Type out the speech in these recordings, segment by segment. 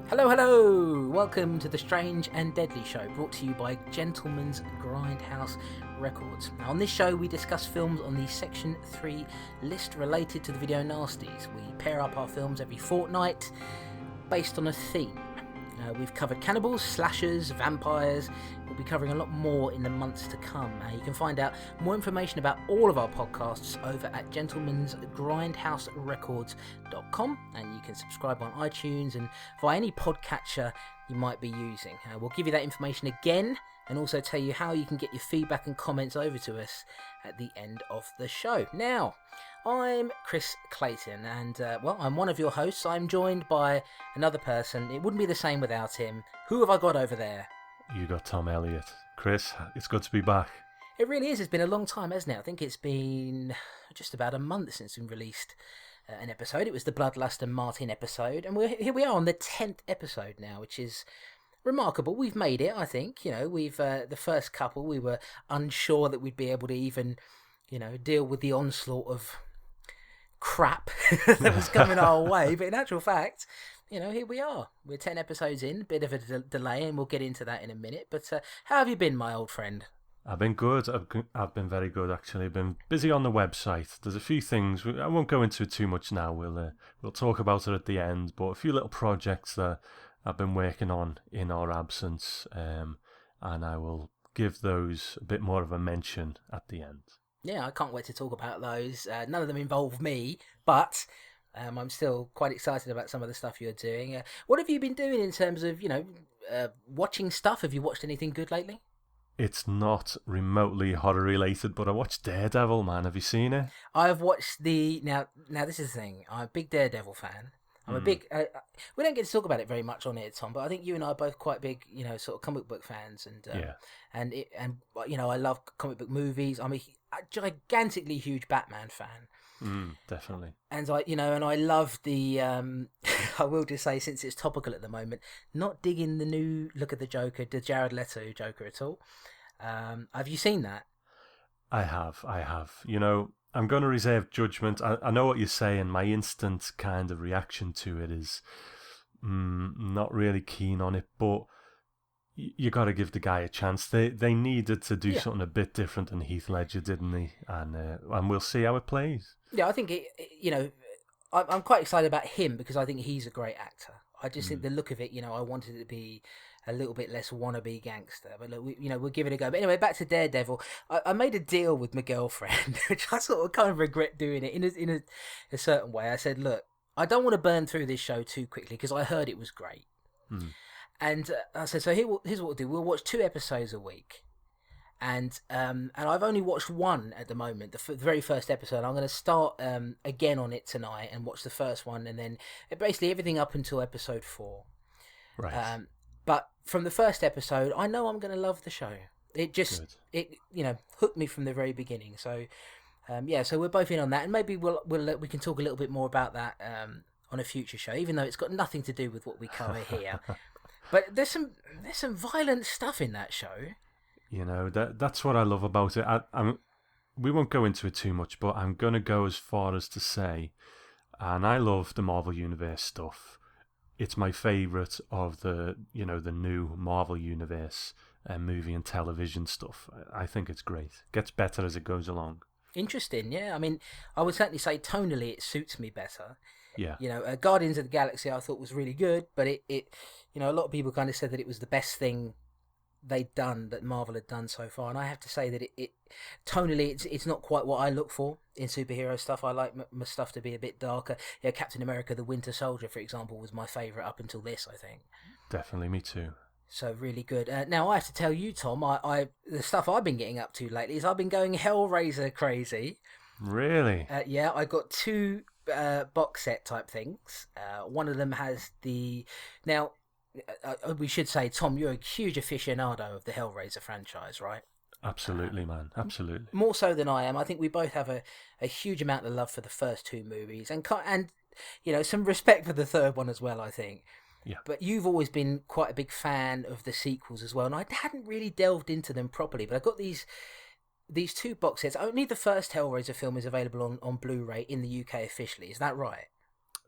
Hello, hello! Welcome to the Strange and Deadly Show, brought to you by Gentleman's Grindhouse Records. Now, on this show, we discuss films on the Section 3 list related to the video Nasties. We pair up our films every fortnight based on a theme. We've covered cannibals, slashers, vampires. We'll be covering a lot more in the months to come. You can find out more information about all of our podcasts over at gentlemansgrindhouserecords.com, and you can subscribe on iTunes and via any podcatcher you might be using. We'll give you that information again and also tell you how you can get your feedback and comments over to us at the end of the show. Now, I'm Chris Clayton, and I'm one of your hosts. I'm joined by another person. It wouldn't be the same without him. Who have I got over there? You got Tom Elliott. Chris, it's good to be back. It really is. It's been a long time, hasn't it? I think it's been just about a month since we released an episode. It was the Bloodlust and Martin episode, and here we are on the 10th episode now, which is remarkable. We've made it, I think. We've the first couple, we were unsure that we'd be able to even, deal with the onslaught of crap that was coming our way, but in actual fact, here we are. We're 10 episodes in, a bit of a delay, and we'll get into that in a minute. But how have you been, my old friend? I've been good. I've been very good, actually. I've been busy on the website. There's a few things. I won't go into it too much now. We'll talk about it at the end. But a few little projects that I've been working on in our absence, and I will give those a bit more of a mention at the end. Yeah, I can't wait to talk about those. None of them involve me, but I'm still quite excited about some of the stuff you're doing. What have you been doing in terms of, watching stuff? Have you watched anything good lately? It's not remotely horror related, but I watched Daredevil, man. Have you seen it? I've watched now this is the thing. I'm a big Daredevil fan. I'm a big. We don't get to talk about it very much on here, Tom. But I think you and I are both quite big, sort of comic book fans, and I love comic book movies. I'm a gigantically huge Batman fan. Definitely. And I love the. I will just say, since it's topical at the moment, not digging the new look at the Joker, the Jared Leto Joker at all. Have you seen that? I have. I'm going to reserve judgment. I know what you're saying. My instant kind of reaction to it is not really keen on it, but you got to give the guy a chance. They needed to do something a bit different than Heath Ledger, didn't they? And we'll see how it plays. Yeah, I think I'm quite excited about him because I think he's a great actor. I just think the look of it, I wanted it to be a little bit less wannabe gangster, but look, we'll give it a go. But anyway, back to Daredevil. I made a deal with my girlfriend, which I sort of kind of regret doing it in a certain way. I said, look, I don't want to burn through this show too quickly because I heard it was great. And I said, so here's what we'll do. We'll watch 2 episodes a week. And I've only watched one at the moment, the very first episode. I'm going to start again on it tonight and watch the first one, and then basically everything up until episode 4. Right. But from the first episode, I know I'm going to love the show. It just hooked me from the very beginning. So so we're both in on that, and maybe we can talk a little bit more about that on a future show, even though it's got nothing to do with what we cover here. But there's some violent stuff in that show. That's what I love about it. We won't go into it too much, but I'm going to go as far as to say, and I love the Marvel Universe stuff. It's my favourite of the new Marvel Universe movie and television stuff. I think it's great. Gets better as it goes along. Interesting, yeah. I mean, I would certainly say tonally it suits me better. Yeah. Guardians of the Galaxy I thought was really good, but it a lot of people kind of said that it was the best thing that Marvel had done so far, and I have to say that it tonally it's not quite what I look for in superhero stuff. I like my stuff to be a bit darker. Captain America the Winter Soldier, for example, was my favourite up until this, I think. Definitely, me too. So really good. Now I have to tell you, Tom, I the stuff I've been getting up to lately is I've been going Hellraiser crazy. Really? I got 2 box set type things. One of them has we should say, Tom, you're a huge aficionado of the Hellraiser franchise, right? Absolutely, man. Absolutely. More so than I am. I think we both have a huge amount of love for the first 2 movies and some respect for the third one as well, I think. Yeah. But you've always been quite a big fan of the sequels as well, and I hadn't really delved into them properly, but I got these 2 box sets. Only the first Hellraiser film is available on Blu-ray in the UK officially. Is that right?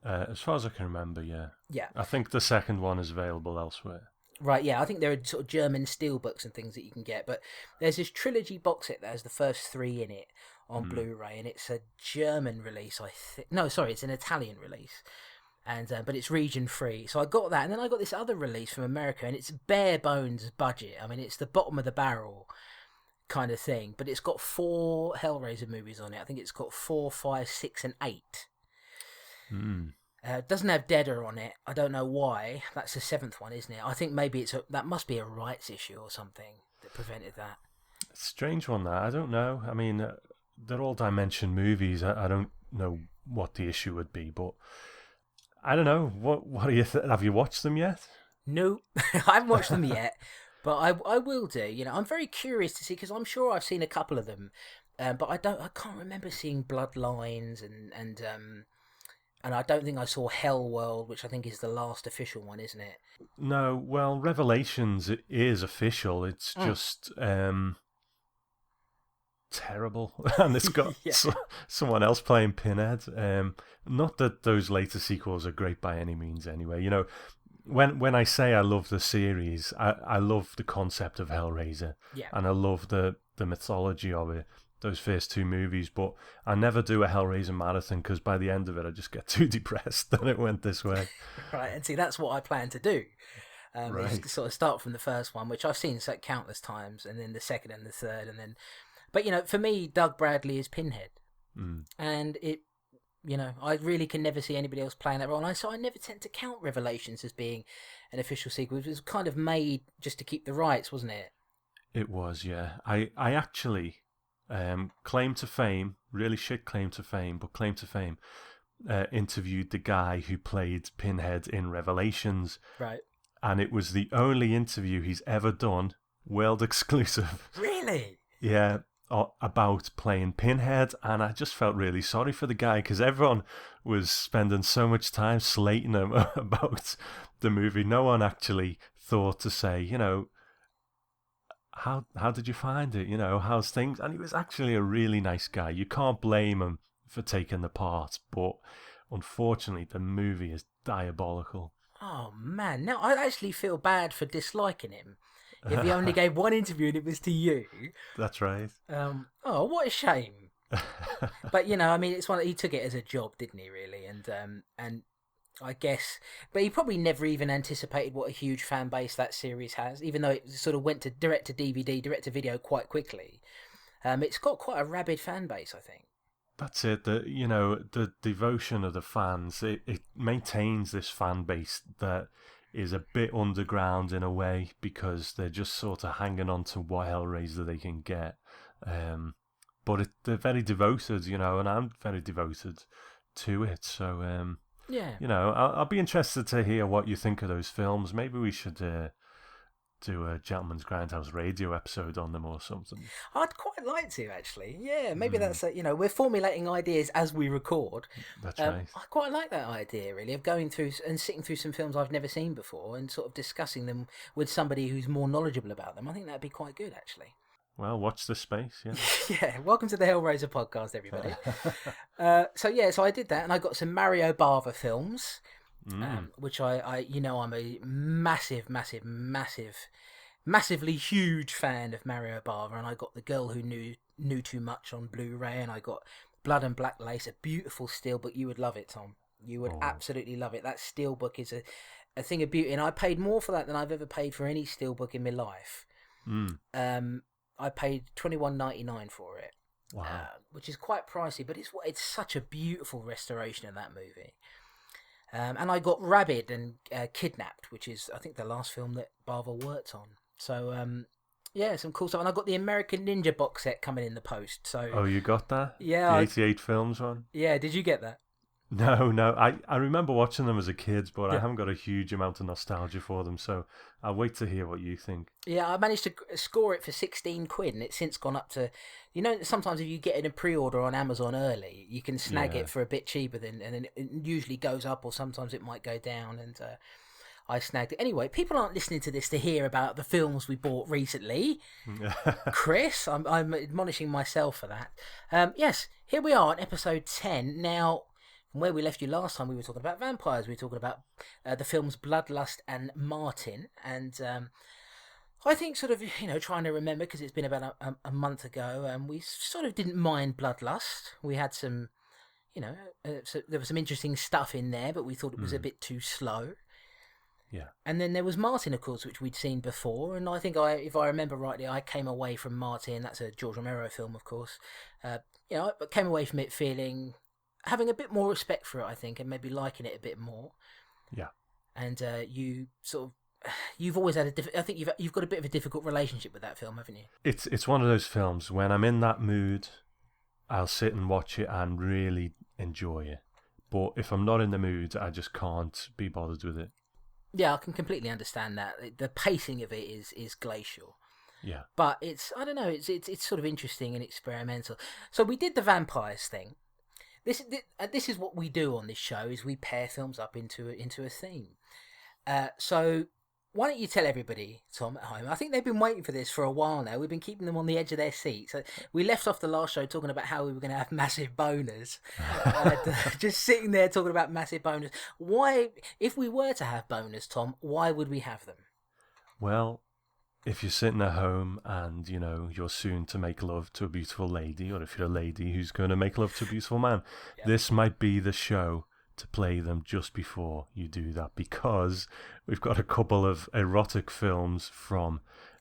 As far as I can remember, yeah. Yeah. I think the second one is available elsewhere. Right, yeah, I think there are sort of German steelbooks and things that you can get, but there's this trilogy box set that has the first three in it on Blu-ray, and it's a German release, I think. No, sorry, it's an Italian release, and but it's region free. So I got that, and then I got this other release from America, and it's bare bones budget. I mean, it's the bottom of the barrel kind of thing, but it's got 4 Hellraiser movies on it. I think it's got 4, 5, 6, and 8. It doesn't have Deader on it. I don't know why. That's the 7th one, isn't it? I think maybe that must be a rights issue or something that prevented that. Strange one, that. I don't know. I mean, they're all Dimension movies. I don't know what the issue would be, but I don't know. What do you have you watched them yet? No, I haven't watched them yet, but I will do. You know, I'm very curious to see, because I'm sure I've seen a couple of them, but I can't remember seeing Bloodlines and I don't think I saw Hell World, which I think is the last official one, isn't it? No, well, Revelations is official. It's just terrible, and it's got someone else playing Pinhead. Not that those later sequels are great by any means. Anyway, you know, when I say I love the series, I love the concept of Hellraiser, and I love the mythology of it. Those first 2 movies, but I never do a Hellraiser marathon because by the end of it I just get too depressed that it went this way. Right, and see, that's what I plan to do. Is sort of start from the first one, which I've seen countless times, and then the second and the third, and then, but you know, for me, Doug Bradley is Pinhead, and it, you know, I really can never see anybody else playing that role, and so I never tend to count Revelations as being an official sequel. It was kind of made just to keep the rights, wasn't it? It was, yeah. I actually. Claim to fame, really shit claim to fame, but claim to fame, interviewed the guy who played Pinhead in Revelations. Right. And it was the only interview he's ever done, world exclusive. Really? Yeah, about playing Pinhead. And I just felt really sorry for the guy because everyone was spending so much time slating him about the movie. No one actually thought to say, you know, how did you find it? You know, how's things? And he was actually a really nice guy. You can't blame him for taking the part, but unfortunately, the movie is diabolical. Oh man, now I actually feel bad for disliking him. If he only gave one interview and it was to you. That's right. Oh, what a shame. But you know, I mean, it's he took it as a job, didn't he? Really, and I guess, but he probably never even anticipated what a huge fan base that series has, even though it sort of went to direct to DVD, direct to video quite quickly. It's got quite a rabid fan base, I think. That's it. You know, the devotion of the fans, it maintains this fan base that is a bit underground in a way because they're just sort of hanging on to what Hellraiser they can get. But they're very devoted, you know, and I'm very devoted to it. So, yeah, you know, I'll be interested to hear what you think of those films. Maybe we should do a Gentleman's Grindhouse radio episode on them or something. I'd quite like to, actually. Yeah, maybe that's you know, we're formulating ideas as we record. That's right. I quite like that idea, really, of going through and sitting through some films I've never seen before and sort of discussing them with somebody who's more knowledgeable about them. I think that'd be quite good, actually. Well, watch this space, yeah. Yeah, welcome to the Hellraiser podcast, everybody. So I did that, and I got some Mario Bava films, which I you know, I'm a massively huge fan of Mario Bava, and I got The Girl Who Knew Too Much on Blu-ray, and I got Blood and Black Lace, a beautiful steelbook. You would love it, Tom. You would absolutely love it. That steelbook is a thing of beauty, and I paid more for that than I've ever paid for any steelbook in my life. I paid $21.99 for it, which is quite pricey, but it's such a beautiful restoration of that movie. And I got Rabid and Kidnapped, which is, I think, the last film that Bava worked on. So, yeah, some cool stuff. And I got the American Ninja box set coming in the post. So, oh, you got that? Yeah. The 88 films one? Yeah, did you get that? No. I remember watching them as a kid, but I haven't got a huge amount of nostalgia for them, so I'll wait to hear what you think. Yeah, I managed to score it for £16, and it's since gone up to, you know, sometimes if you get in a pre-order on Amazon early, you can snag it for a bit cheaper, and then it usually goes up, or sometimes it might go down, and I snagged it. Anyway, people aren't listening to this to hear about the films we bought recently. Chris, I'm admonishing myself for that. Yes, here we are on episode 10. Now, from where we left you last time, we were talking about vampires. We were talking about the films Bloodlust and Martin. And I think sort of, trying to remember, because it's been about a month ago, and we sort of didn't mind Bloodlust. We had some, so there was some interesting stuff in there, but we thought it was a bit too slow. Yeah. And then there was Martin, of course, which we'd seen before. And I think, if I remember rightly, I came away from Martin, that's a George Romero film, of course. I came away from it having a bit more respect for it, I think, and maybe liking it a bit more. Yeah. And you've always had I think you've got a bit of a difficult relationship with that film, haven't you? It's one of those films, when I'm in that mood, I'll sit and watch it and really enjoy it. But if I'm not in the mood, I just can't be bothered with it. Yeah, I can completely understand that. The pacing of it is glacial. Yeah. But I don't know, it's sort of interesting and experimental. So we did the vampires thing. This is what we do on this show, is we pair films up into a theme. So why don't you tell everybody, Tom, at home? I think they've been waiting for this for a while now. We've been keeping them on the edge of their seats. So we left off the last show talking about how we were going to have massive boners. Just sitting there talking about massive boners. Why, if we were to have boners, Tom, why would we have them? Well, if you're sitting at home and, you're soon to make love to a beautiful lady, or if you're a lady who's going to make love to a beautiful man, This might be the show to play them just before you do that, because we've got a couple of erotic films from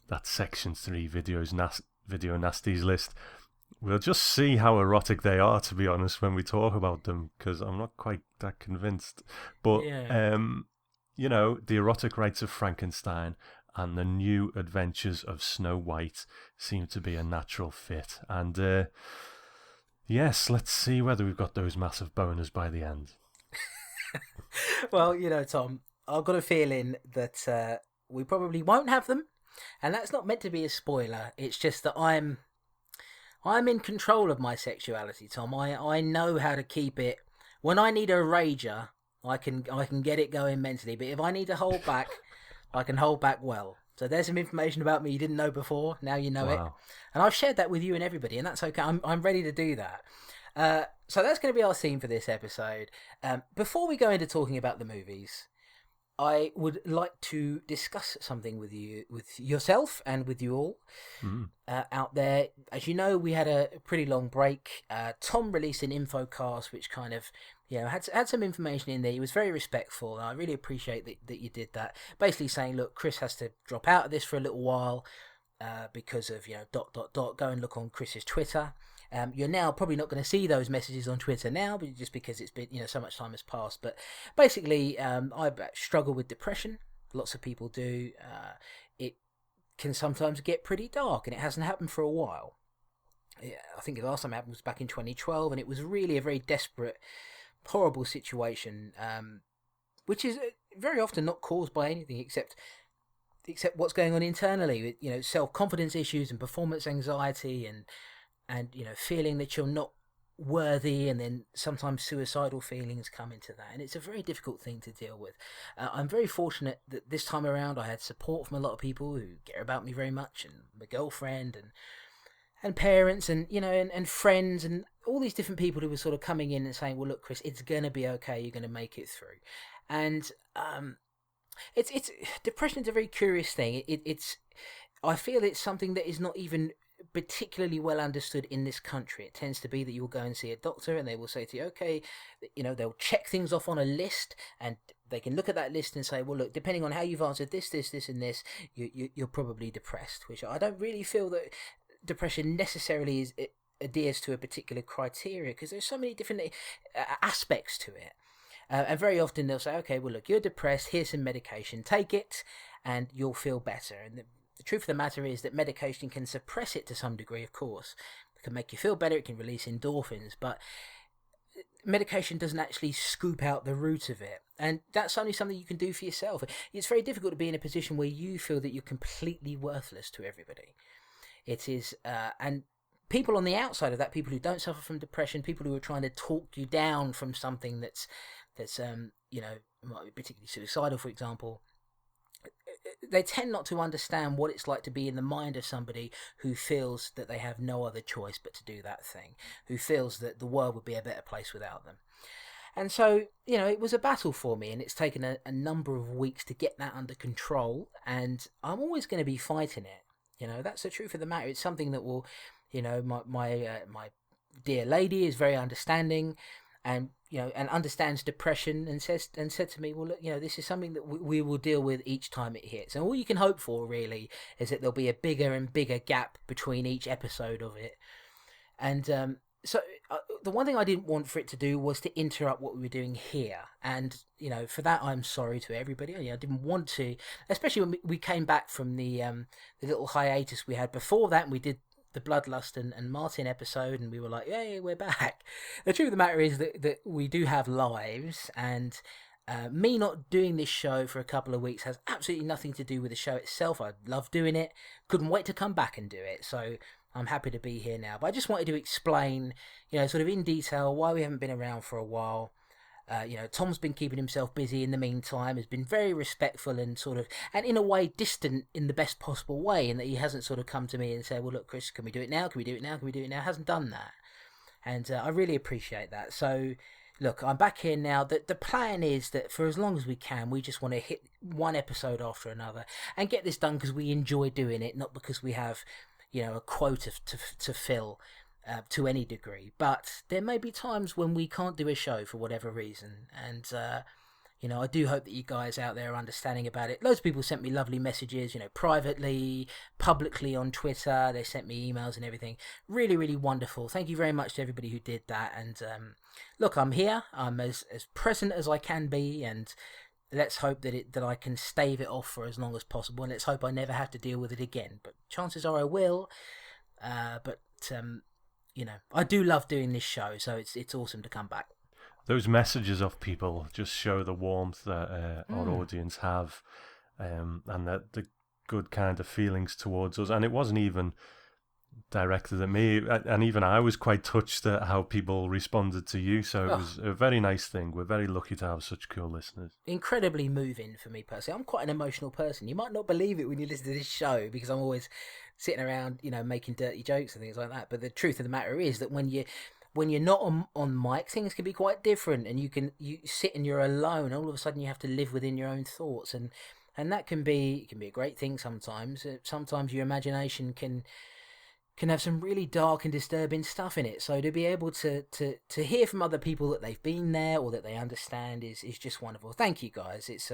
that Section 3 video Nasties list. We'll just see how erotic they are, to be honest, when we talk about them, because I'm not quite that convinced. But, the Erotic Rites of Frankenstein and the New Adventures of Snow White seem to be a natural fit. And, yes, let's see whether we've got those massive boners by the end. Well, Tom, I've got a feeling that we probably won't have them, and that's not meant to be a spoiler. It's just that I'm in control of my sexuality, Tom. I know how to keep it. When I need a rager, I can get it going mentally. But if I need to hold back, I can hold back well. So there's some information about me you didn't know before. Now you know it, and I've shared that with you and everybody, and that's okay. I'm ready to do that. So that's going to be our theme for this episode. Before we go into talking about the movies, I would like to discuss something with yourself and with you all out there. As you know, we had a pretty long break. Tom released an infocast which kind of had some information in there. He was very respectful, and I really appreciate that you did that. Basically saying, look, Chris has to drop out of this for a little while because of Go and look on Chris's Twitter. You're now probably not going to see those messages on Twitter now, but just because it's been so much time has passed. But basically, I struggle with depression. Lots of people do. It can sometimes get pretty dark, and it hasn't happened for a while. I think the last time it happened was back in 2012, and it was really a very desperate, horrible situation, which is very often not caused by anything except what's going on internally, with self-confidence issues and performance anxiety and feeling that you're not worthy, and then sometimes suicidal feelings come into that, and it's a very difficult thing to deal with. I'm very fortunate that this time around I had support from a lot of people who care about me very much, and my girlfriend and parents and and friends and all these different people who were sort of coming in and saying, well, look, Chris, it's going to be okay, you're going to make it through. And it's depression is a very curious thing. I feel it's something that is not even particularly well understood in this country. It tends to be that you'll go and see a doctor and they will say to you, okay, they'll check things off on a list, and they can look at that list and say, well, look, depending on how you've answered this and this, you're probably depressed, which I don't really feel that depression necessarily adheres to a particular criteria, because there's so many different aspects to it. And very often they'll say, okay, well, look, you're depressed, here's some medication, take it, and you'll feel better. And the truth of the matter is that medication can suppress it to some degree, of course. It can make you feel better, it can release endorphins, but medication doesn't actually scoop out the root of it. And that's only something you can do for yourself. It's very difficult to be in a position where you feel that you're completely worthless to everybody. It is, and people on the outside of that, people who don't suffer from depression, people who are trying to talk you down from something that's might be particularly suicidal, for example, they tend not to understand what it's like to be in the mind of somebody who feels that they have no other choice but to do that thing, who feels that the world would be a better place without them. And so, it was a battle for me, and it's taken a number of weeks to get that under control, and I'm always going to be fighting it. That's the truth of the matter. It's something that will, my dear lady is very understanding, and and understands depression, and said to me, well, look, this is something that we will deal with each time it hits, and all you can hope for really is that there'll be a bigger and bigger gap between each episode of it. And so the one thing I didn't want for it to do was to interrupt what we were doing here, and for that I'm sorry to everybody. I didn't want to, especially when we came back from the little hiatus we had before that, and we did the Bloodlust and Martin episode, and we were like, "Yay, we're back." The truth of the matter is that we do have lives, and me not doing this show for a couple of weeks has absolutely nothing to do with the show itself. I love doing it, couldn't wait to come back and do it, so I'm happy to be here now. But I just wanted to explain, sort of in detail why we haven't been around for a while. Tom's been keeping himself busy in the meantime, has been very respectful and and in a way distant in the best possible way, in that he hasn't sort of come to me and said, well, look, Chris, can we do it now? Can we do it now? Can we do it now? Hasn't done that. And I really appreciate that. So, look, I'm back here now. The plan is that for as long as we can, we just want to hit one episode after another and get this done because we enjoy doing it, not because we have a quota to fill to any degree. But there may be times when we can't do a show for whatever reason, and I do hope that you guys out there are understanding about it. Loads of people sent me lovely messages, privately, publicly on Twitter. They sent me emails and everything. Really, really wonderful. Thank you very much to everybody who did that. And look, I'm here. I'm as present as I can be, and let's hope that I can stave it off for as long as possible, and let's hope I never have to deal with it again. But chances are I will. I do love doing this show, so it's awesome to come back. Those messages of people just show the warmth that our audience have, and that the good kind of feelings towards us. And it wasn't even directed at me, and even I was quite touched at how people responded to you, so it was a very nice thing. We're very lucky to have such cool listeners. Incredibly moving for me personally. I'm quite an emotional person. You might not believe it when you listen to this show, because I'm always sitting around making dirty jokes and things like that, but the truth of the matter is that when you're not on mic, things can be quite different, and you sit and you're alone, all of a sudden you have to live within your own thoughts, and that can be a great thing sometimes. Sometimes your imagination can have some really dark and disturbing stuff in it. So to be able to hear from other people that they've been there or that they understand is just wonderful. Thank you, guys. It's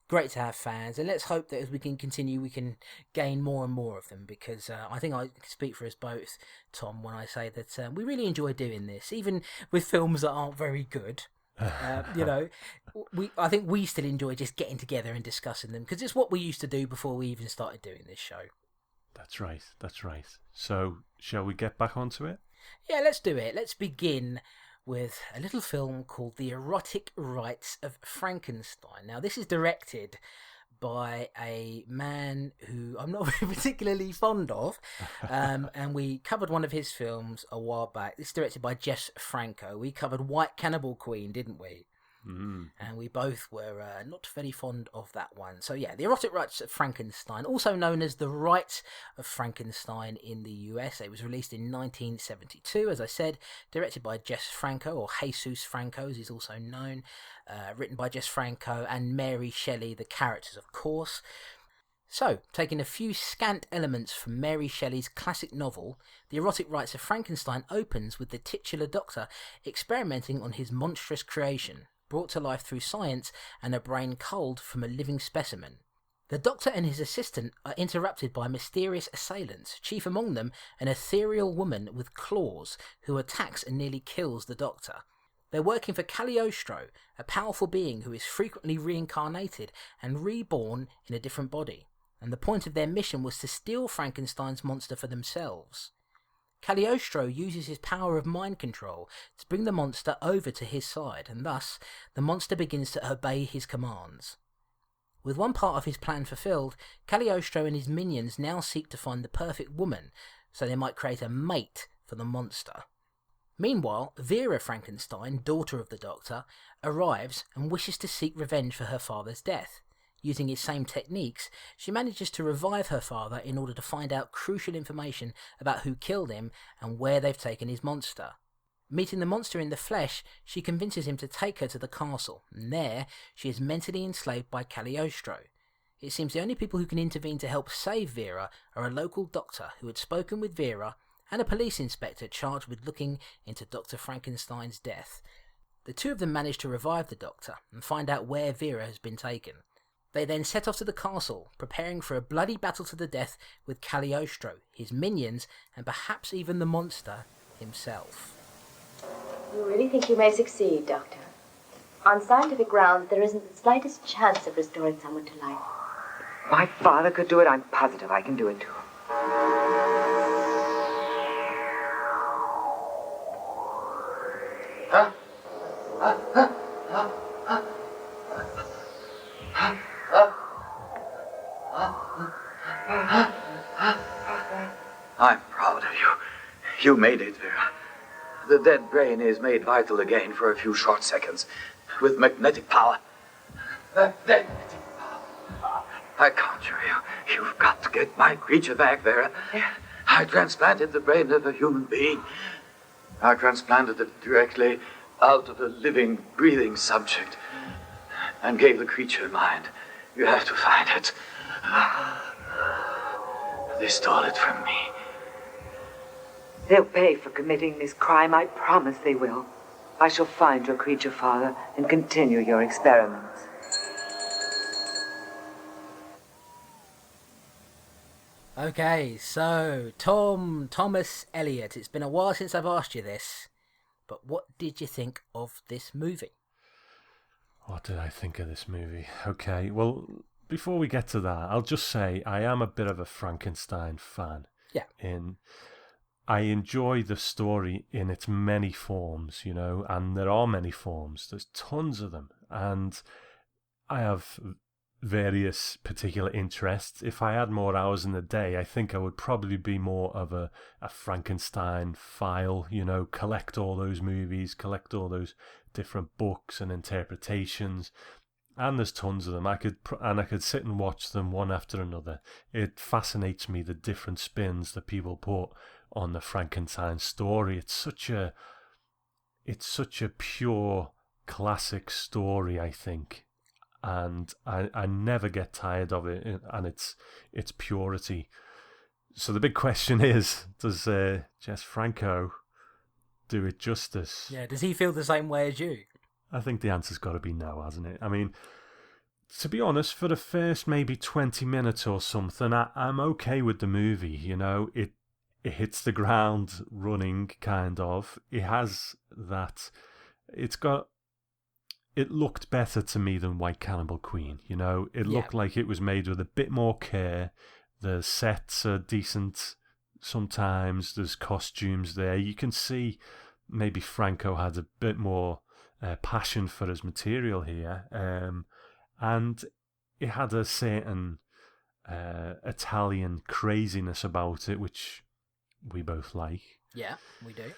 great to have fans, and let's hope that as we can continue, we can gain more and more of them, because I think I speak for us both, Tom, when I say that we really enjoy doing this, even with films that aren't very good. I think we still enjoy just getting together and discussing them, because it's what we used to do before we even started doing this show. That's right. So, shall we get back onto it? Yeah, let's do it. Let's begin with a little film called The Erotic Rites of Frankenstein. Now, this is directed by a man who I'm not particularly fond of, and we covered one of his films a while back. This is directed by Jess Franco. We covered White Cannibal Queen, didn't we? Mm. And we both were not very fond of that one. So yeah, The Erotic Rites of Frankenstein, also known as The Rites of Frankenstein in the US. It was released in 1972, as I said, directed by Jess Franco, or Jesus Franco as he's also known, written by Jess Franco and Mary Shelley, the characters of course. So, taking a few scant elements from Mary Shelley's classic novel, The Erotic Rites of Frankenstein opens with the titular doctor experimenting on his monstrous creation, brought to life through science and a brain culled from a living specimen. The doctor and his assistant are interrupted by mysterious assailants, chief among them an ethereal woman with claws who attacks and nearly kills the doctor. They're working for Cagliostro, a powerful being who is frequently reincarnated and reborn in a different body, and the point of their mission was to steal Frankenstein's monster for themselves. Cagliostro uses his power of mind control to bring the monster over to his side, and thus the monster begins to obey his commands. With one part of his plan fulfilled, Cagliostro and his minions now seek to find the perfect woman, so they might create a mate for the monster. Meanwhile, Vera Frankenstein, daughter of the Doctor, arrives and wishes to seek revenge for her father's death. Using his same techniques, she manages to revive her father in order to find out crucial information about who killed him and where they've taken his monster. Meeting the monster in the flesh, she convinces him to take her to the castle, and there she is mentally enslaved by Cagliostro. It seems the only people who can intervene to help save Vera are a local doctor who had spoken with Vera and a police inspector charged with looking into Dr. Frankenstein's death. The two of them manage to revive the doctor and find out where Vera has been taken. They then set off to the castle, preparing for a bloody battle to the death with Cagliostro, his minions, and perhaps even the monster himself. You really think you may succeed, Doctor? On scientific grounds, there isn't the slightest chance of restoring someone to life. My father could do it. I'm positive I can do it, too. I'm proud of you. You made it, Vera. The dead brain is made vital again for a few short seconds with magnetic power. Magnetic power. I conjure you. You've got to get my creature back, Vera. I transplanted the brain of a human being. I transplanted it directly out of a living, breathing subject and gave the creature a mind. You have to find it. They stole it from me. They'll pay for committing this crime. I promise they will. I shall find your creature, Father, and continue your experiments. Okay, so Thomas Elliot, it's been a while since I've asked you this, but what did you think of this movie? What did I think of this movie? Okay, well, before we get to that, I'll just say I am a bit of a Frankenstein fan. Yeah. I enjoy the story in its many forms, you know, and there are many forms. There's tons of them, and I have various particular interests. If I had more hours in the day, I think I would probably be more of a Frankenstein file, you know, collect all those movies, collect all those different books and interpretations. And there's tons of them. I could sit and watch them one after another. It fascinates me, the different spins that people put on the Frankenstein story. It's such a pure classic story, I think, and I never get tired of it and its purity. So the big question is, does Jess Franco do it justice? Yeah, does he feel the same way as you? I think the answer's got to be no, hasn't it? I mean, to be honest, for the first maybe 20 minutes or something, I'm okay with the movie, you know. It hits the ground running, kind of. It has that... It looked better to me than White Cannibal Queen, you know. It looked like it was made with a bit more care. The sets are decent sometimes. There's costumes there. You can see maybe Franco had a bit more passion for his material here. And it had a certain Italian craziness about it, which we both like. Yeah, we do.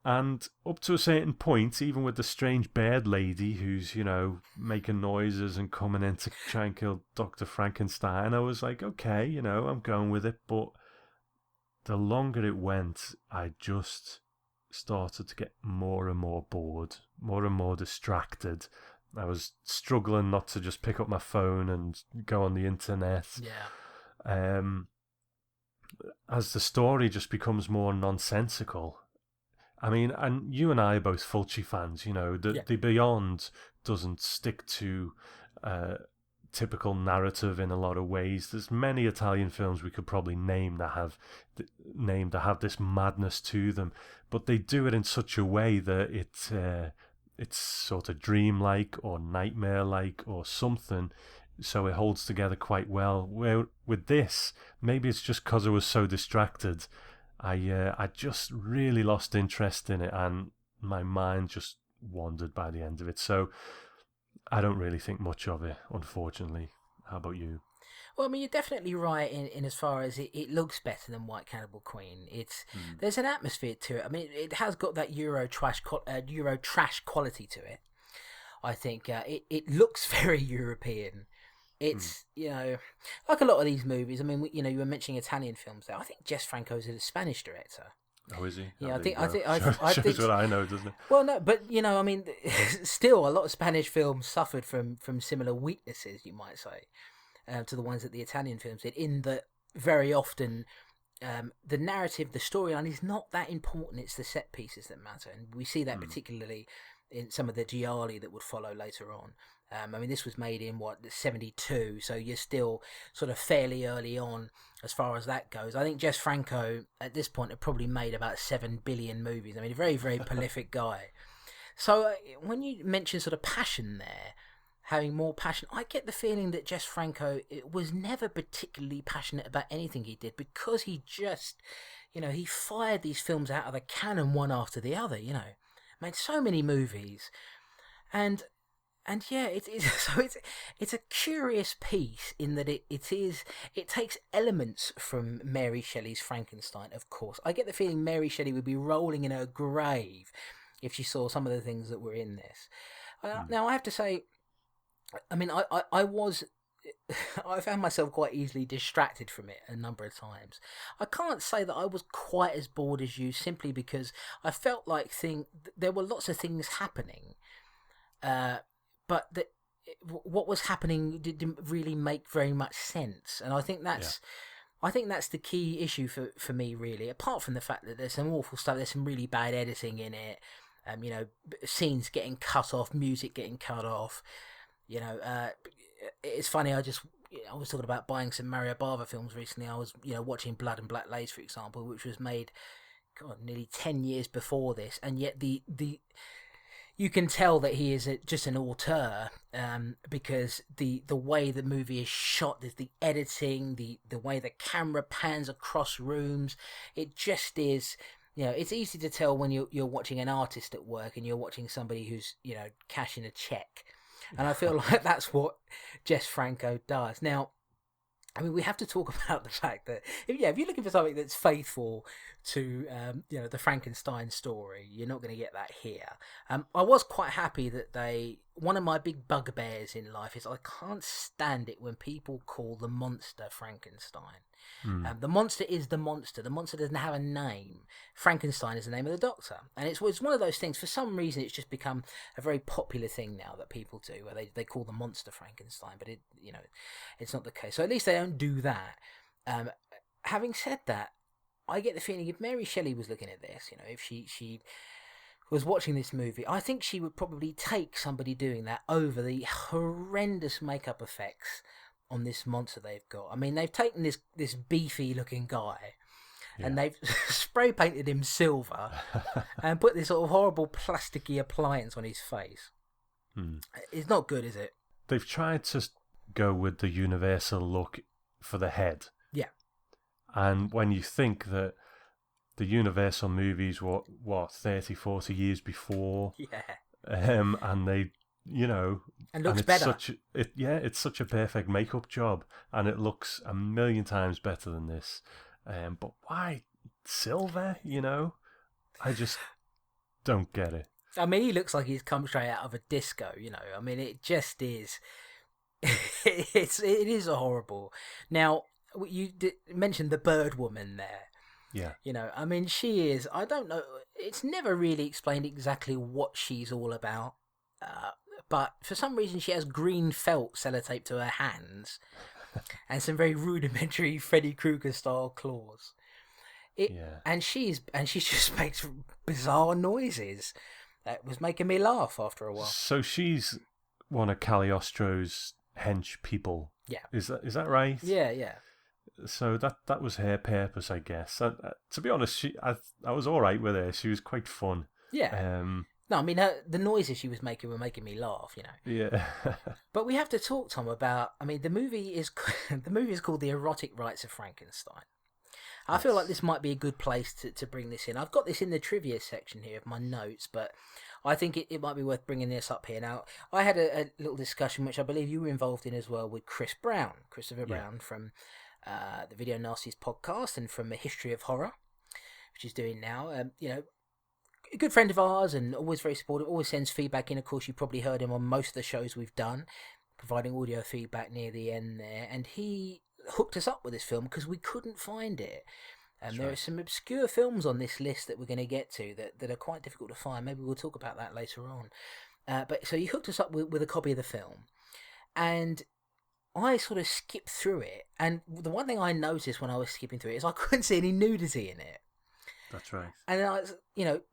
And up to a certain point, even with the strange bird lady who's, you know, making noises and coming in to try and kill Dr. Frankenstein, I was like, okay, you know, I'm going with it. But the longer it went, I just started to get more and more bored, more and more distracted. I was struggling not to just pick up my phone and go on the internet. Yeah. As the story just becomes more nonsensical. I mean, and you and I are both Fulci fans, you know. The Beyond doesn't stick to typical narrative in a lot of ways. There's many Italian films we could probably name that have this madness to them, but they do it in such a way that it's sort of dreamlike or nightmare-like or something, so it holds together quite well. Where with this, maybe it's just because I was so distracted, I just really lost interest in it, and my mind just wandered by the end of it. So I don't really think much of it, unfortunately. How about you? Well, I mean, you're definitely right in as far as it looks better than White Cannibal Queen. There's an atmosphere to it. I mean, it has got that Euro trash quality to it. I think it looks very European. It's you know, like a lot of these movies. I mean, you know, you were mentioning Italian films there. I think Jess Franco's a Spanish director. Oh, is he? Yeah, Oh, I think there you go. I Shows think. what I know, doesn't it? Well, no, but I mean, still, a lot of Spanish films suffered from similar weaknesses, you might say, to the ones that the Italian films did. In that, very often, the narrative, the storyline is not that important. It's the set pieces that matter, and we see that particularly in some of the gialli that would follow later on. I mean, this was made in, 72, so you're still sort of fairly early on as far as that goes. I think Jess Franco, at this point, had probably made about 7 billion movies. I mean, a very, very prolific guy. So when you mention sort of passion there, having more passion, I get the feeling that Jess Franco was never particularly passionate about anything he did, because he just, he fired these films out of the cannon one after the other, made so many movies. And yeah, it's a curious piece in that it takes elements from Mary Shelley's Frankenstein. Of course, I get the feeling Mary Shelley would be rolling in her grave if she saw some of the things that were in this. Now, I have to say, I mean, I found myself quite easily distracted from it a number of times. I can't say that I was quite as bored as you, simply because I felt like there were lots of things happening. But what was happening didn't really make very much sense, and I think that's the key issue for me, really. Apart from the fact that there's some awful stuff, there's some really bad editing in it, scenes getting cut off, music getting cut off. It's funny. I was talking about buying some Mario Bava films recently. I was watching Blood and Black Lace, for example, which was made nearly 10 years before this, and yet the you can tell that he is just an auteur, because the way the movie is shot, the editing, the way the camera pans across rooms, it just is. It's easy to tell when you're watching an artist at work and you're watching somebody who's cashing a check, and I feel like that's what Jess Franco does. Now, I mean, we have to talk about the fact that if you're looking for something that's faithful to the Frankenstein story, you're not going to get that here. I was quite happy that one of my big bugbears in life is I can't stand it when people call the monster Frankenstein. The monster is the monster. The monster doesn't have a name. Frankenstein is the name of the doctor, and it's one of those things. For some reason, it's just become a very popular thing now that people do, where they call the monster Frankenstein, but it's not the case. So at least they don't do that. Having said that, I get the feeling if Mary Shelley was looking at this, if she was watching this movie, I think she would probably take somebody doing that over the horrendous makeup effects on this monster they've got. I mean, they've taken this beefy looking guy, and they've spray painted him silver and put this sort of horrible plasticky appliance on his face. It's not good, is it? They've tried to go with the universal look for the head. Yeah. And when you think that the Universal movies were, 30, 40 years before? Yeah. And they, and looks better. It's such a perfect makeup job, and it looks a million times better than this. But why silver? I just don't get it. I mean, he looks like he's come straight out of a disco. I mean, it just is. It is horrible. Now, you mentioned the bird woman there. Yeah. I mean, she is. I don't know. It's never really explained exactly what she's all about. But for some reason, she has green felt sellotaped to her hands, and some very rudimentary Freddy Krueger style claws. And she just makes bizarre noises. That was making me laugh after a while. So she's one of Cagliostro's hench people. Yeah. Is that right? Yeah. So that was her purpose, I guess. To be honest, I was all right with her. She was quite fun. Yeah. No, I mean, the noises she was making were making me laugh, Yeah. But we have to talk, Tom, about. I mean, the movie is called The Erotic Rites of Frankenstein. I feel like this might be a good place to bring this in. I've got this in the trivia section here of my notes, but I think it might be worth bringing this up here. Now, I had a little discussion, which I believe you were involved in as well, with Christopher Brown from the Video Nasties podcast and from A History of Horror, which he's doing now. A good friend of ours and always very supportive, always sends feedback in. Of course, you probably heard him on most of the shows we've done, providing audio feedback near the end there. And he hooked us up with this film because we couldn't find it. There are some obscure films on this list that we're going to get to that are quite difficult to find. Maybe we'll talk about that later on. But so you hooked us up with a copy of the film, and I sort of skipped through it. And the one thing I noticed when I was skipping through it is I couldn't see any nudity in it. That's right. And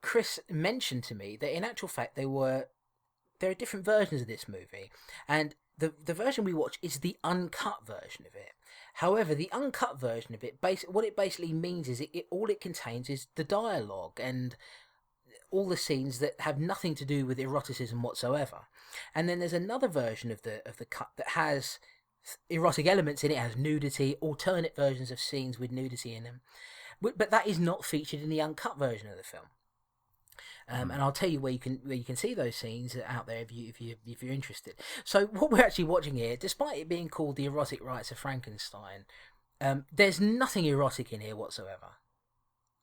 Chris mentioned to me that in actual fact there are different versions of this movie, and the version we watch is the uncut version of it. However, the uncut version of it, what it basically means is all it contains is the dialogue and all the scenes that have nothing to do with eroticism whatsoever. And then there's another version of the cut that has erotic elements in it, has nudity, alternate versions of scenes with nudity in them. But that is not featured in the uncut version of the film. And I'll tell you where you can see those scenes out there if you're interested. So what we're actually watching here, despite it being called the Erotic Rites of Frankenstein, there's nothing erotic in here whatsoever.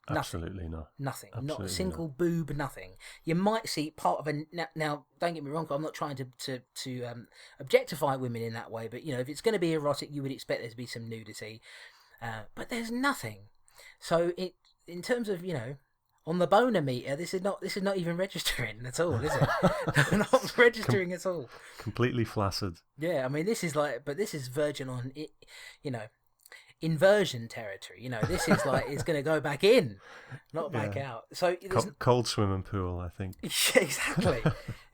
Absolutely not. Nothing. Absolutely not a single not. boob. Nothing. You might see part of a. Now, don't get me wrong. I'm not trying to objectify women in that way, but if it's going to be erotic, you would expect there to be some nudity. But there's nothing. So in terms of on the boner meter, this is not even registering at all, is it? Not registering at all. Completely flaccid. Yeah, I mean this is verging on inversion territory. This is like it's going to go back in, not back out. So cold swimming pool, I think. Yeah,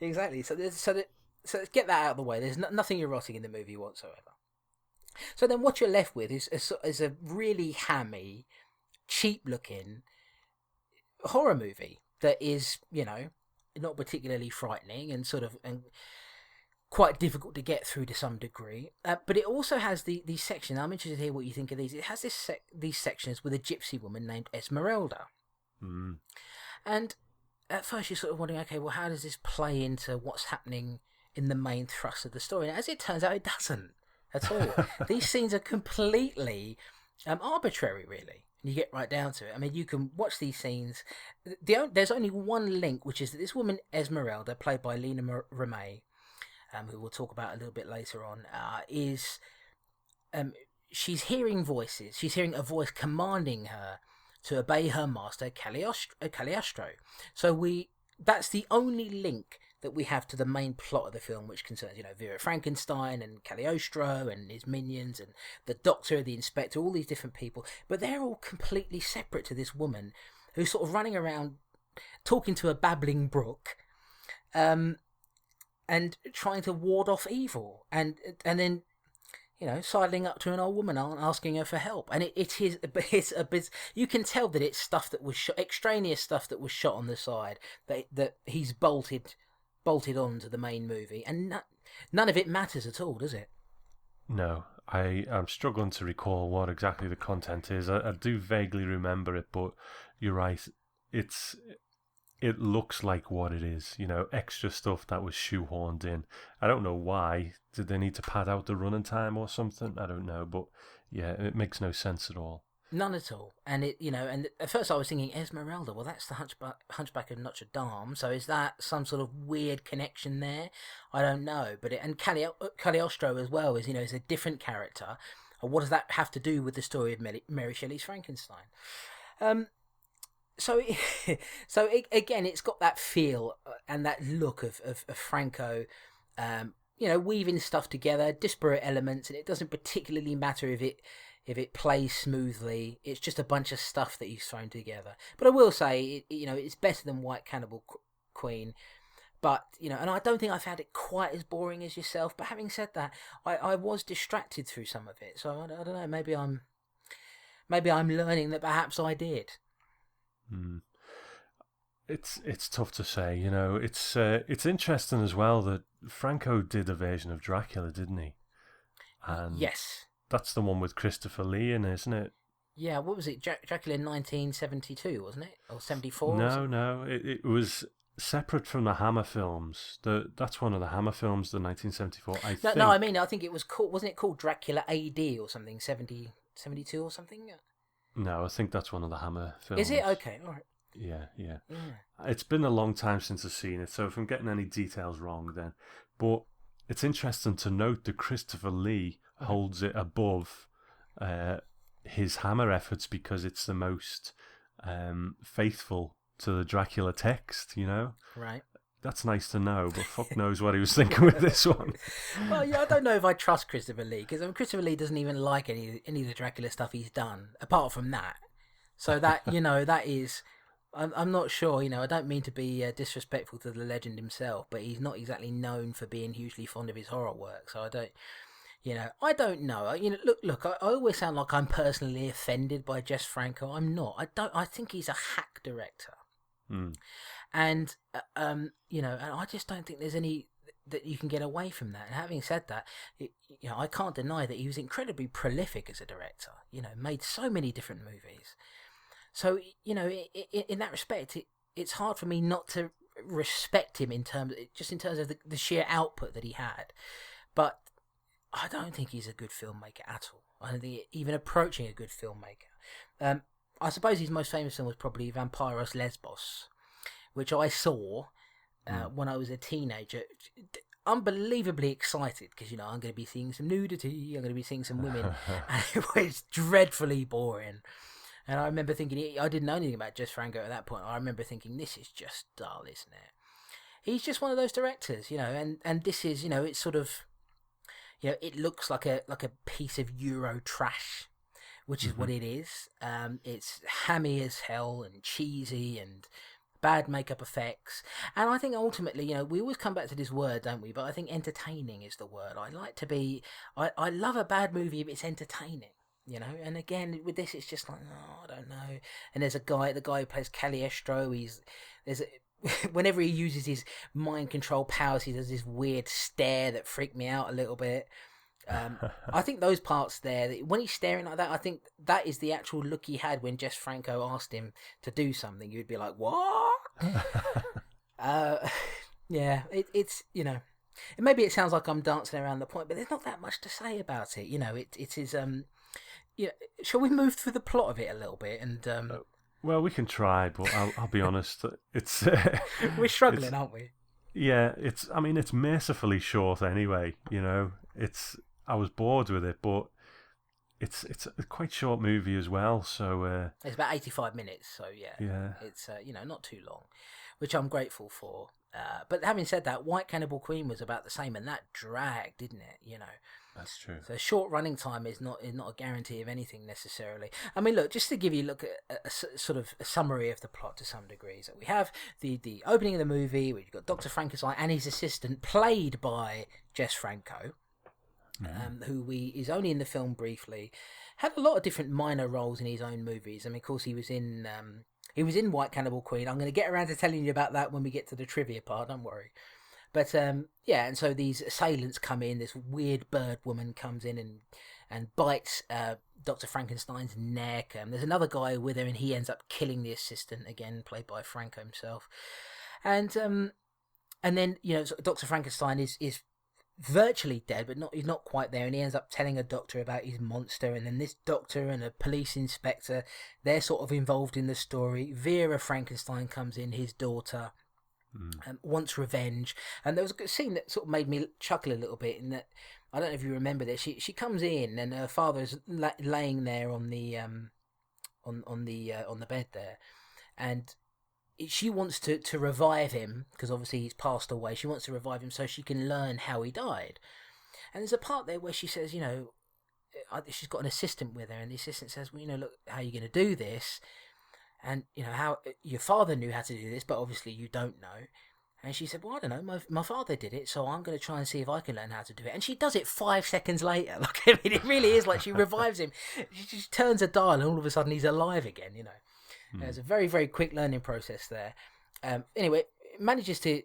exactly. So let's get that out of the way. There's nothing erotic in the movie whatsoever. So then what you're left with is a really hammy, cheap-looking horror movie that is, not particularly frightening and and quite difficult to get through to some degree. But it also has these sections. I'm interested to hear what you think of these. It has these sections with a gypsy woman named Esmeralda. Mm. And at first you're sort of wondering, okay, well, how does this play into what's happening in the main thrust of the story? And as it turns out, it doesn't at all. These scenes are completely arbitrary, really. You get right down to it. I mean, you can watch these scenes. There's only one link, which is that this woman, Esmeralda, played by Lena Remey, who we'll talk about a little bit later on, she's hearing voices. She's hearing a voice commanding her to obey her master, Cagliostro. So that's the only link that we have to the main plot of the film, which concerns, Vera Frankenstein and Cagliostro and his minions and the doctor, the inspector, all these different people. But they're all completely separate to this woman who's sort of running around talking to a babbling brook and trying to ward off evil. And then, sidling up to an old woman and asking her for help. And it's a bit, you can tell that it's stuff that was extraneous stuff that was shot on the side that he's bolted on to the main movie, and none of it matters at all, does it? No, I'm struggling to recall what exactly the content is. I do vaguely remember it, but you're right. It looks like what it is, extra stuff that was shoehorned in. I don't know why. Did they need to pad out the running time or something? I don't know, but yeah, it makes no sense at all. None at all. And and at first I was thinking Esmeralda. Well, that's the Hunchback of Notre Dame. So is that some sort of weird connection there? I don't know. But Cagliostro as well is is a different character. What does that have to do with the story of Mary Shelley's Frankenstein? Again, it's got that feel and that look of Franco. Weaving stuff together, disparate elements, and it doesn't particularly matter if it plays smoothly. It's just a bunch of stuff that he's thrown together. But I will say, it's better than White Cannibal Queen. But, and I don't think I found it quite as boring as yourself. But having said that, I was distracted through some of it. So I don't know, maybe I'm learning that perhaps I did. It's tough to say, It's interesting as well that Franco did a version of Dracula, didn't he? And yes. That's the one with Christopher Lee in, isn't it? Yeah, what was it? Dracula in 1972, wasn't it? Or 74? No. It was separate from the Hammer films. That's one of the Hammer films, the 1974. I think it was called. Wasn't it called Dracula AD or something? 72 or something? No, I think that's one of the Hammer films. Is it? Okay, all right. Yeah. It's been a long time since I've seen it, so if I'm getting any details wrong, then. But it's interesting to note that Christopher Lee holds it above his Hammer efforts because it's the most faithful to the Dracula text, you know? Right. That's nice to know, but fuck knows what he was thinking with this one. Well, yeah, I don't know if I trust Christopher Lee, because Christopher Lee doesn't even like any of the Dracula stuff he's done, apart from that. So that, that is... I'm not sure, I don't mean to be disrespectful to the legend himself, but he's not exactly known for being hugely fond of his horror work, so I don't know. Look, I always sound like I'm personally offended by Jess Franco. I'm not. I think he's a hack director. And, and I just don't think there's any that you can get away from that. And having said that, I can't deny that he was incredibly prolific as a director, made so many different movies. So, in that respect, it's hard for me not to respect him in terms of the sheer output that he had. But I don't think he's a good filmmaker at all. I don't think even approaching a good filmmaker. I suppose his most famous film was probably Vampiros Lesbos, which I saw when I was a teenager. Unbelievably excited because, I'm going to be seeing some nudity, I'm going to be seeing some women, and it was dreadfully boring. And I remember thinking, I didn't know anything about Jess Franco at that point. I remember thinking, this is just dull, isn't it? He's just one of those directors, and this is, it's sort of, it looks like a piece of Euro trash, which is what it is. It's hammy as hell and cheesy and bad makeup effects. And I think ultimately, we always come back to this word, don't we? But I think entertaining is the word. I love a bad movie if it's entertaining. And again with this, it's just like, I don't know. And there's the guy who plays Cagliostro. Whenever he uses his mind control powers, he does this weird stare that freaked me out a little bit. I think those parts there, when he's staring like that, I think that is the actual look he had when Jess Franco asked him to do something. You'd be like, what? Yeah, it's maybe it sounds like I'm dancing around the point, but there's not that much to say about it. It is shall we move through the plot of it a little bit? And well, we can try, but I'll be honest. It's we're struggling, aren't we? Yeah, it's mercifully short anyway. I was bored with it, but it's a quite short movie as well. So it's about 85 minutes. So yeah, it's not too long, which I'm grateful for. But having said that, White Cannibal Queen was about the same, and that dragged, didn't it? That's true. So short running time is not a guarantee of anything necessarily. I mean, look, just to give you a sort of a summary of the plot to some degree. So we have the opening of the movie, where you've got Dr. Frankenstein and his assistant, played by Jess Franco, who is only in the film briefly, had a lot of different minor roles in his own movies. I mean, of course, he was in White Cannibal Queen. I'm going to get around to telling you about that when we get to the trivia part, don't worry. But, and so these assailants come in, this weird bird woman comes in and bites Dr. Frankenstein's neck. There's another guy with her, and he ends up killing the assistant, again, played by Franco himself. And then, Dr. Frankenstein is virtually dead, but he's not quite there, and he ends up telling a doctor about his monster, and then this doctor and a police inspector, they're sort of involved in the story. Vera Frankenstein comes in, his daughter, wants revenge, and there was a scene that sort of made me chuckle a little bit, in that, I don't know if you remember this, she comes in, and her father's laying there on the bed there, and she wants to revive him, because obviously he's passed away. She wants to revive him so she can learn how he died. And there's a part there where she says, she's got an assistant with her, and the assistant says, well, look, how are you going to do this? And, how your father knew how to do this, but obviously you don't know. And she said, well, I don't know, my father did it, so I'm going to try and see if I can learn how to do it. And she does it 5 seconds later. Like, I mean, it really is like she revives him. She just turns a dial, and all of a sudden he's alive again, There's a very, very quick learning process there. Anyway, manages to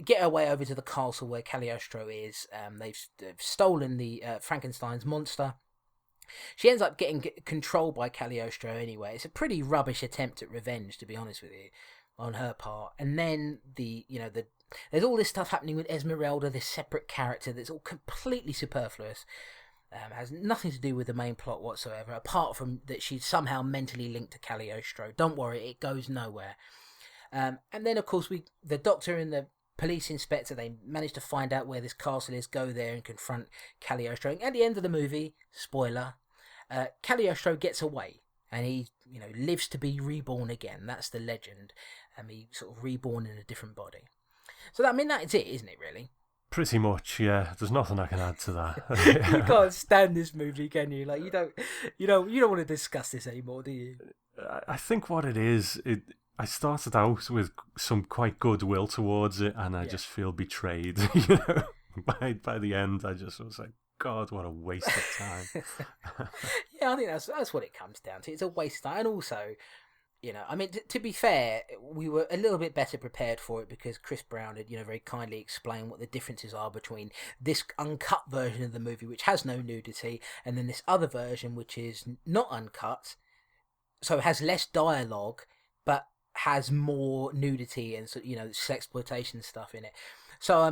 get her way over to the castle where Cagliostro is. They've stolen the Frankenstein's monster. She ends up getting controlled by Cagliostro anyway. It's a pretty rubbish attempt at revenge, to be honest with you, on her part. And then there's all this stuff happening with Esmeralda, this separate character that's all completely superfluous. Has nothing to do with the main plot whatsoever, apart from that she's somehow mentally linked to Cagliostro. Don't worry, it goes nowhere. And then, of course, the doctor and the police inspector, they manage to find out where this castle is, go there and confront Cagliostro. At the end of the movie, spoiler, Cagliostro gets away, and he, lives to be reborn again. That's the legend. He sort of reborn in a different body. So that's it, isn't it? Really. Pretty much, yeah. There's nothing I can add to that. You can't stand this movie, can you? Like, you don't want to discuss this anymore, do you? I think what it is, I started out with some quite goodwill towards it, and I just feel betrayed. By the end, I just was like, God, what a waste of time. Yeah, I think that's what it comes down to. It's a waste of time, and also, to be fair, we were a little bit better prepared for it because Chris Brown had, very kindly explained what the differences are between this uncut version of the movie, which has no nudity, and then this other version, which is not uncut, so it has less dialogue, but has more nudity and sexploitation stuff in it. So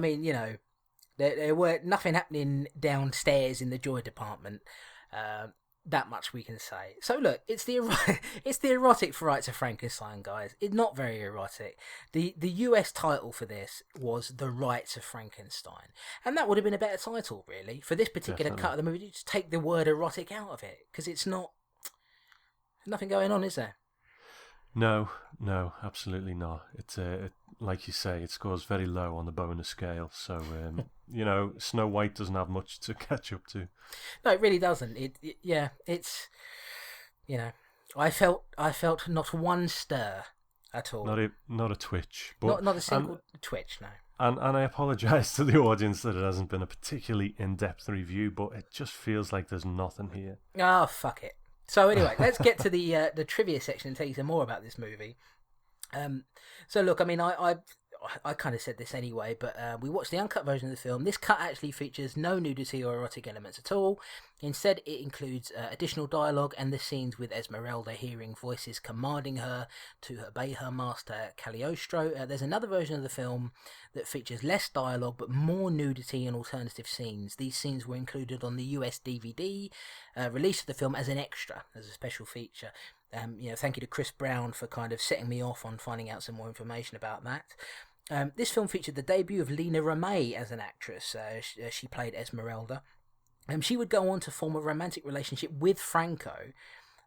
there were nothing happening downstairs in the joy department. That much we can say. So look, it's the Erotic Rites of Frankenstein, guys. It's not very erotic. The US title for this was The Rites of Frankenstein, and that would have been a better title, really, for this particular cut of the movie. Just take the word erotic out of it, because it's not. There's nothing going on, is there? No, absolutely not. It's like you say, it scores very low on the bonus scale. So Snow White doesn't have much to catch up to. No, it really doesn't. It's I felt not one stir at all. Not a twitch. But, not a single twitch. No. And I apologise to the audience that it hasn't been a particularly in-depth review, but it just feels like there's nothing here. Oh, fuck it. So anyway, let's get to the trivia section and tell you some more about this movie. So look, I kind of said this anyway, but we watched the uncut version of the film. This cut actually features no nudity or erotic elements at all. Instead, it includes additional dialogue and the scenes with Esmeralda hearing voices commanding her to obey her master Cagliostro. There's another version of the film that features less dialogue but more nudity and alternative scenes. These scenes were included on the US DVD release of the film as an extra, as a special feature. Thank you to Chris Brown for kind of setting me off on finding out some more information about that. This film featured the debut of Lena Remey as an actress. She played Esmeralda. She would go on to form a romantic relationship with Franco,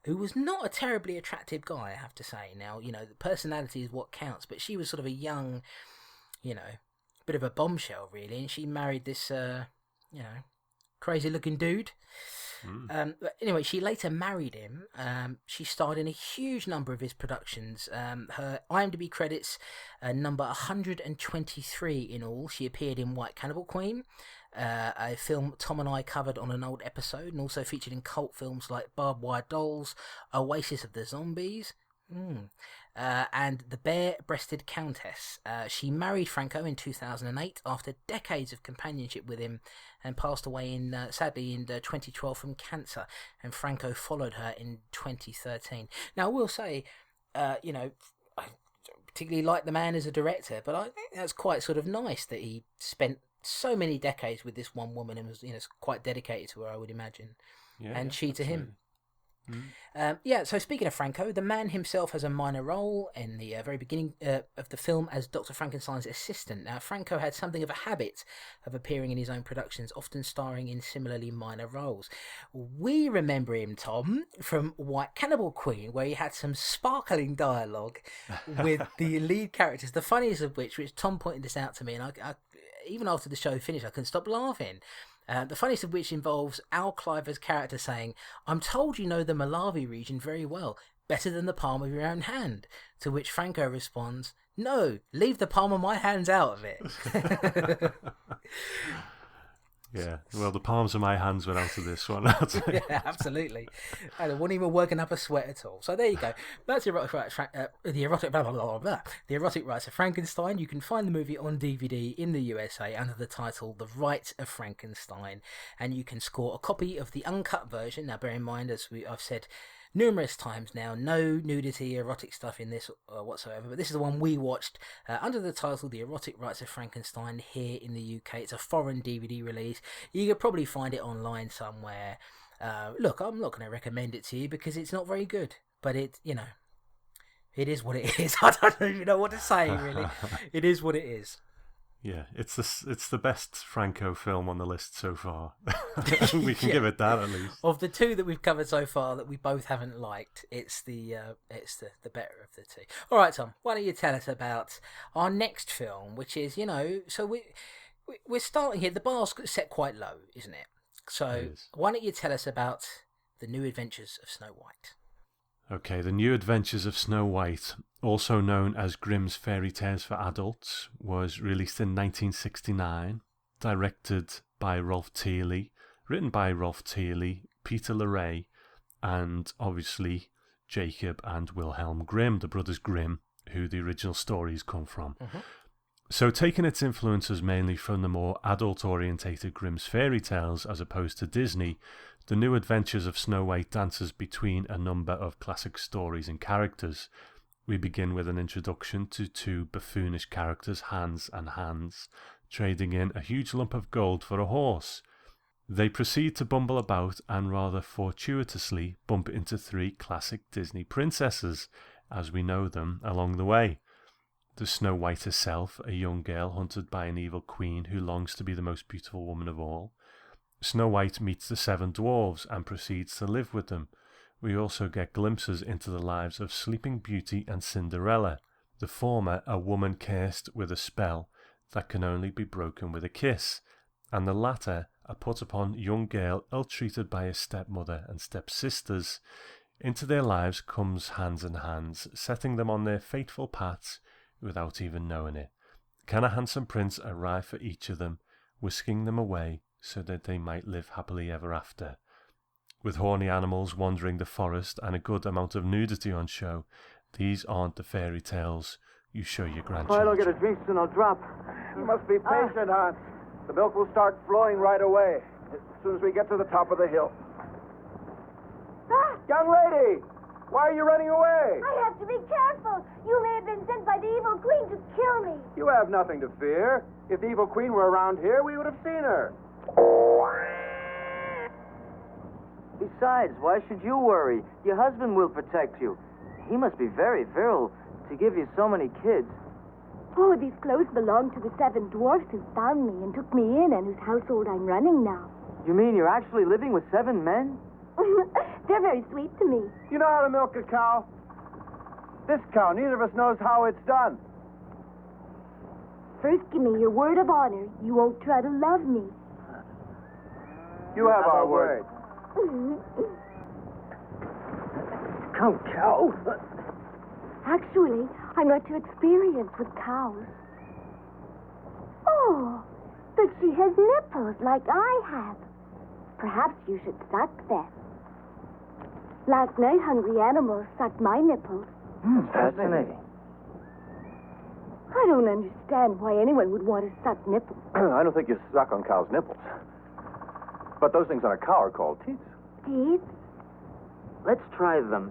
who was not a terribly attractive guy, I have to say. Now, the personality is what counts, but she was sort of a young, bit of a bombshell, really, and she married this, crazy-looking dude. But anyway, she later married him. She starred in a huge number of his productions. Her IMDb credits number 123 in all. She appeared in White Cannibal Queen, a film Tom and I covered on an old episode, and also featured in cult films like Barbed Wire Dolls, Oasis of the Zombies, and The Bare-Breasted Countess. She married Franco in 2008 after decades of companionship with him, and passed away sadly in 2012 from cancer, and Franco followed her in 2013. Now, I will say, I particularly like the man as a director, but I think that's quite sort of nice that he spent so many decades with this one woman and was quite dedicated to her, I would imagine, and she to him. So speaking of Franco, the man himself has a minor role in the very beginning of the film as Dr. Frankenstein's assistant. Now, Franco had something of a habit of appearing in his own productions, often starring in similarly minor roles. We remember him, Tom, from White Cannibal Queen, where he had some sparkling dialogue with the lead characters, the funniest of which Tom pointed this out to me, and I even after the show finished, I couldn't stop laughing. The funniest of which involves Al Cliver's character saying, "I'm told you know the Malawi region very well, better than the palm of your own hand." To which Franco responds, "No, leave the palm of my hands out of it." Yeah, well, the palms of my hands were out of this one. Yeah, absolutely. I wasn't even working up a sweat at all. So there you go. That's the Erotic Rites of Frankenstein. You can find the movie on DVD in the USA under the title The Rites of Frankenstein, and you can score a copy of the uncut version. Now, bear in mind, as I've said numerous times now, no nudity, erotic stuff in this whatsoever, but this is the one we watched under the title The Erotic Rites of Frankenstein here in the UK. It's a foreign DVD release. You could probably find it online somewhere. Look, I'm not going to recommend it to you because it's not very good, but it is what it is. I don't even know what to say, really. It is what it is. Yeah, it's the best Franco film on the list so far. We can give it that at least. Of the two that we've covered so far that we both haven't liked, it's the better of the two. All right, Tom, why don't you tell us about our next film, which is, so we're starting here. The bar's set quite low, isn't it? So why don't you tell us about The New Adventures of Snow White? Okay, The New Adventures of Snow White, also known as Grimm's Fairy Tales for Adults, was released in 1969, directed by Rolf Teely, written by Rolf Teely, Peter Larray, and obviously Jacob and Wilhelm Grimm, the brothers Grimm, who the original stories come from. Mm-hmm. So taking its influences mainly from the more adult-orientated Grimm's fairy tales as opposed to Disney, The New Adventures of Snow White dances between a number of classic stories and characters. We begin with an introduction to two buffoonish characters, Hans and Hans, trading in a huge lump of gold for a horse. They proceed to bumble about and rather fortuitously bump into three classic Disney princesses, as we know them, along the way. There's Snow White herself, a young girl hunted by an evil queen who longs to be the most beautiful woman of all. Snow White meets the seven dwarves and proceeds to live with them. We also get glimpses into the lives of Sleeping Beauty and Cinderella, the former a woman cursed with a spell that can only be broken with a kiss, and the latter a put-upon young girl ill-treated by her stepmother and stepsisters. Into their lives comes Hans and Hans, setting them on their fateful paths without even knowing it. Can a handsome prince arrive for each of them, whisking them away so that they might live happily ever after? With horny animals wandering the forest and a good amount of nudity on show, these aren't the fairy tales you show your grandchildren. I don't get a drink soon, I'll drop. You must be patient, Hans. The milk will start flowing right away, as soon as we get to the top of the hill. Young lady, why are you running away? I have to be careful. You may have been sent by the evil queen to kill me. You have nothing to fear. If the evil queen were around here, we would have seen her. Besides, why should you worry? Your husband will protect you. He must be very virile to give you so many kids. Oh, these clothes belong to the seven dwarfs who found me and took me in and whose household I'm running now. You mean you're actually living with 7 men? They're very sweet to me. You know how to milk a cow? This cow, neither of us knows how it's done. First, give me your word of honor. You won't try to love me. You have our word. Come, cow. Actually, I'm not too experienced with cows. Oh, but she has nipples like I have. Perhaps you should suck them. Last night, hungry animals sucked my nipples. Fascinating. I don't understand why anyone would want to suck nipples. I don't think you suck on cow's nipples. But those things on a cow are called teats. Teeth? Let's try them.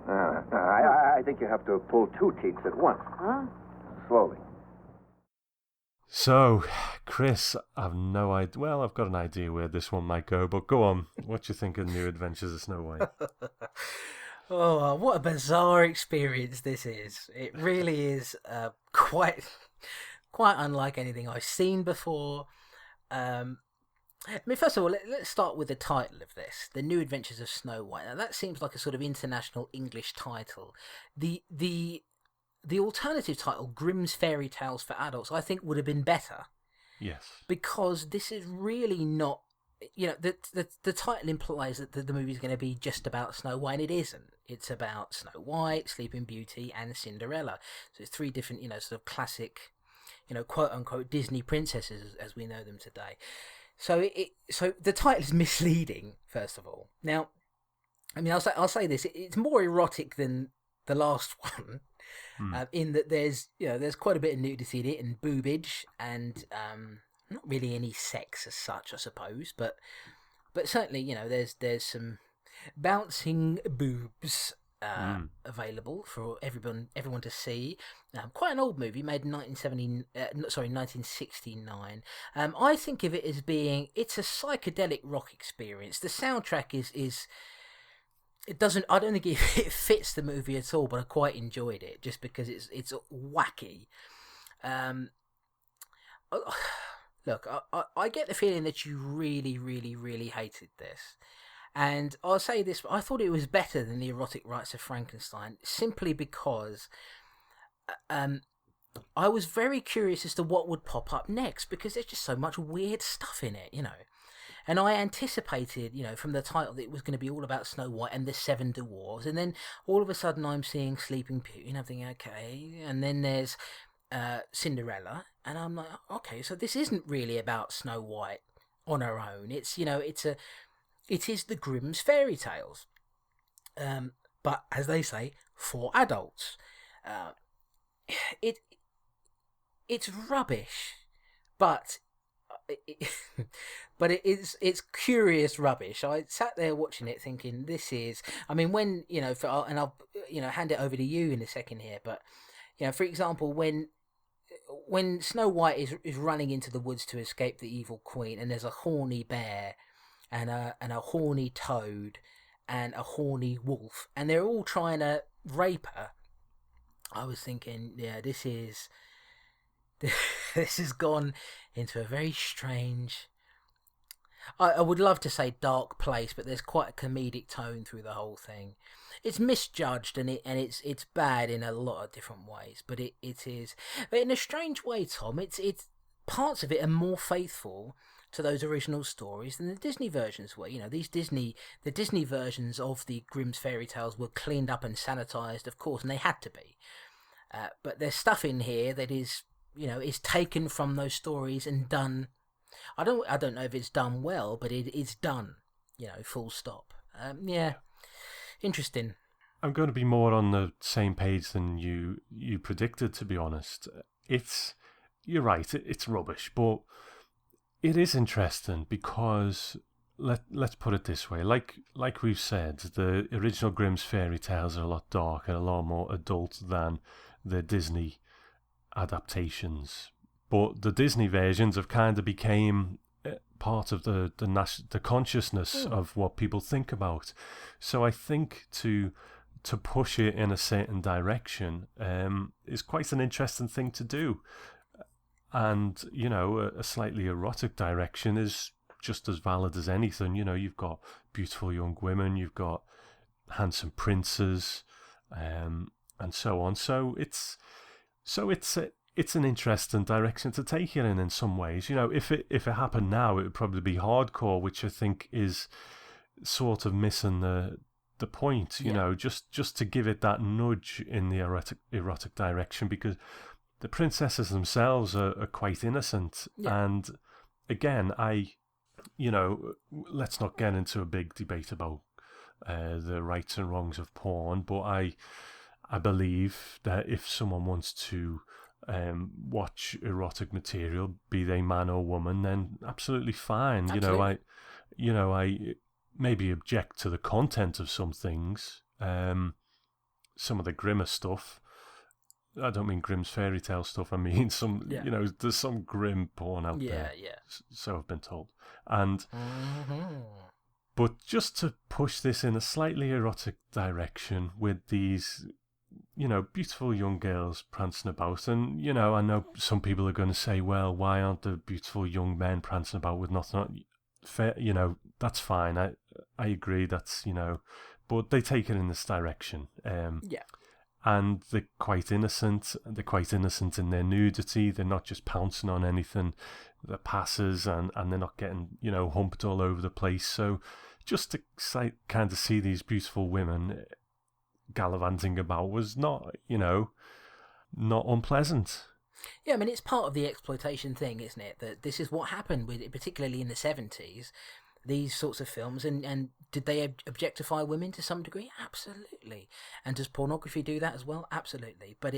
I think you have to pull 2 teats at once. Huh? Slowly. So, Chris, I've no idea. Well, I've got an idea where this one might go, but go on. What do you think of New Adventures of Snow White? Oh, what a bizarre experience this is. It really is quite unlike anything I've seen before. I mean, first of all, let's start with the title of this, The New Adventures of Snow White. Now, that seems like a sort of international English title. The alternative title, Grimm's Fairy Tales for Adults, I think would have been better. Yes. Because this is really not, the title implies that the movie is going to be just about Snow White, and it isn't. It's about Snow White, Sleeping Beauty, and Cinderella. So it's 3 different, sort of classic, quote-unquote Disney princesses as we know them today. So so the title is misleading, first of all. Now, I mean, I'll say this: it's more erotic than the last one, in that there's quite a bit of nudity in it and boobage, and not really any sex as such, I suppose, but certainly there's some bouncing boobs available for everyone to see. Quite an old movie, made in 1969. I think of it as being, it's a psychedelic rock experience. The soundtrack is it doesn't. I don't think it fits the movie at all, but I quite enjoyed it just because it's wacky. Look, I get the feeling that you really, really, really hated this. And I'll say this, I thought it was better than the Erotic Rites of Frankenstein, simply because I was very curious as to what would pop up next, because there's just so much weird stuff in it, And I anticipated, from the title that it was going to be all about Snow White and the Seven Dwarfs, and then all of a sudden I'm seeing Sleeping Beauty, and I'm thinking, okay, and then there's Cinderella, and I'm like, okay, so this isn't really about Snow White on her own. It's it is the Grimm's fairy tales, but as they say, for adults. It's rubbish, but it's curious rubbish. I sat there watching it thinking, this is. I mean, when and I'll hand it over to you in a second here, but for example, when Snow White is running into the woods to escape the evil queen, and there's a horny bear and a horny toad and a horny wolf, and they're all trying to rape her, I was thinking, this has gone into a very strange, I would love to say dark place, but there's quite a comedic tone through the whole thing. It's misjudged and it's bad in a lot of different ways, but it is. But in a strange way, Tom, it's parts of it are more faithful to those original stories than the Disney versions were. The Disney versions of the Grimm's fairy tales were cleaned up and sanitized, of course, and they had to be. But there's stuff in here that is taken from those stories and done. I don't know if it's done well, but it is done. Full stop. Interesting. I'm going to be more on the same page than you predicted, to be honest. You're right, it's rubbish, but it is interesting because let's put it this way. Like we've said, the original Grimm's fairy tales are a lot darker, a lot more adult than the Disney adaptations. But the Disney versions have kind of became part of the consciousness of what people think about. So I think to push it in a certain direction is quite an interesting thing to do. And, a slightly erotic direction is just as valid as anything. You've got beautiful young women, you've got handsome princes, and so on. So it's an interesting direction to take it in some ways. If it happened now, it would probably be hardcore, which I think is sort of missing the point. Just to give it that nudge in the erotic direction, because the princesses themselves are quite innocent. Yeah. And again, let's not get into a big debate about the rights and wrongs of porn, but I believe that if someone wants to watch erotic material, be they man or woman, then absolutely fine. Absolutely. I maybe object to the content of some things, some of the grimmer stuff. I don't mean Grimm's fairy tale stuff. I mean there's some grim porn out there. Yeah. So I've been told. And but just to push this in a slightly erotic direction with these, beautiful young girls prancing about, and I know some people are going to say, well, why aren't the beautiful young men prancing about with nothing? Fair, that's fine. I agree. That's but they take it in this direction. And they're quite innocent. They're quite innocent in their nudity. They're not just pouncing on anything that passes, and they're not getting, humped all over the place. So just to kind of see these beautiful women gallivanting about was not unpleasant. Yeah, I mean, it's part of the exploitation thing, isn't it? That this is what happened with it, particularly in the 70s. These sorts of films, and did they objectify women to some degree? Absolutely. And does pornography do that as well? Absolutely. But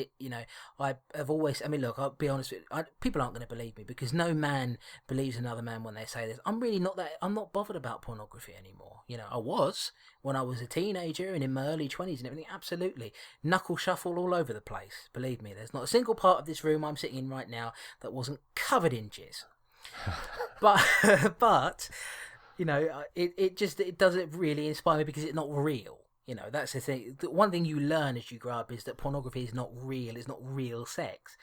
I have always, look, I'll be honest with you, people aren't going to believe me, because no man believes another man when they say this. I'm not bothered about pornography anymore. I was when I was a teenager and in my early 20s and everything. Absolutely. Knuckle shuffle all over the place. Believe me, there's not a single part of this room I'm sitting in right now that wasn't covered in jizz. but it doesn't really inspire me, because it's not real. You know, that's the thing. The one thing you learn as you grow up is that pornography is not real. It's not real sex.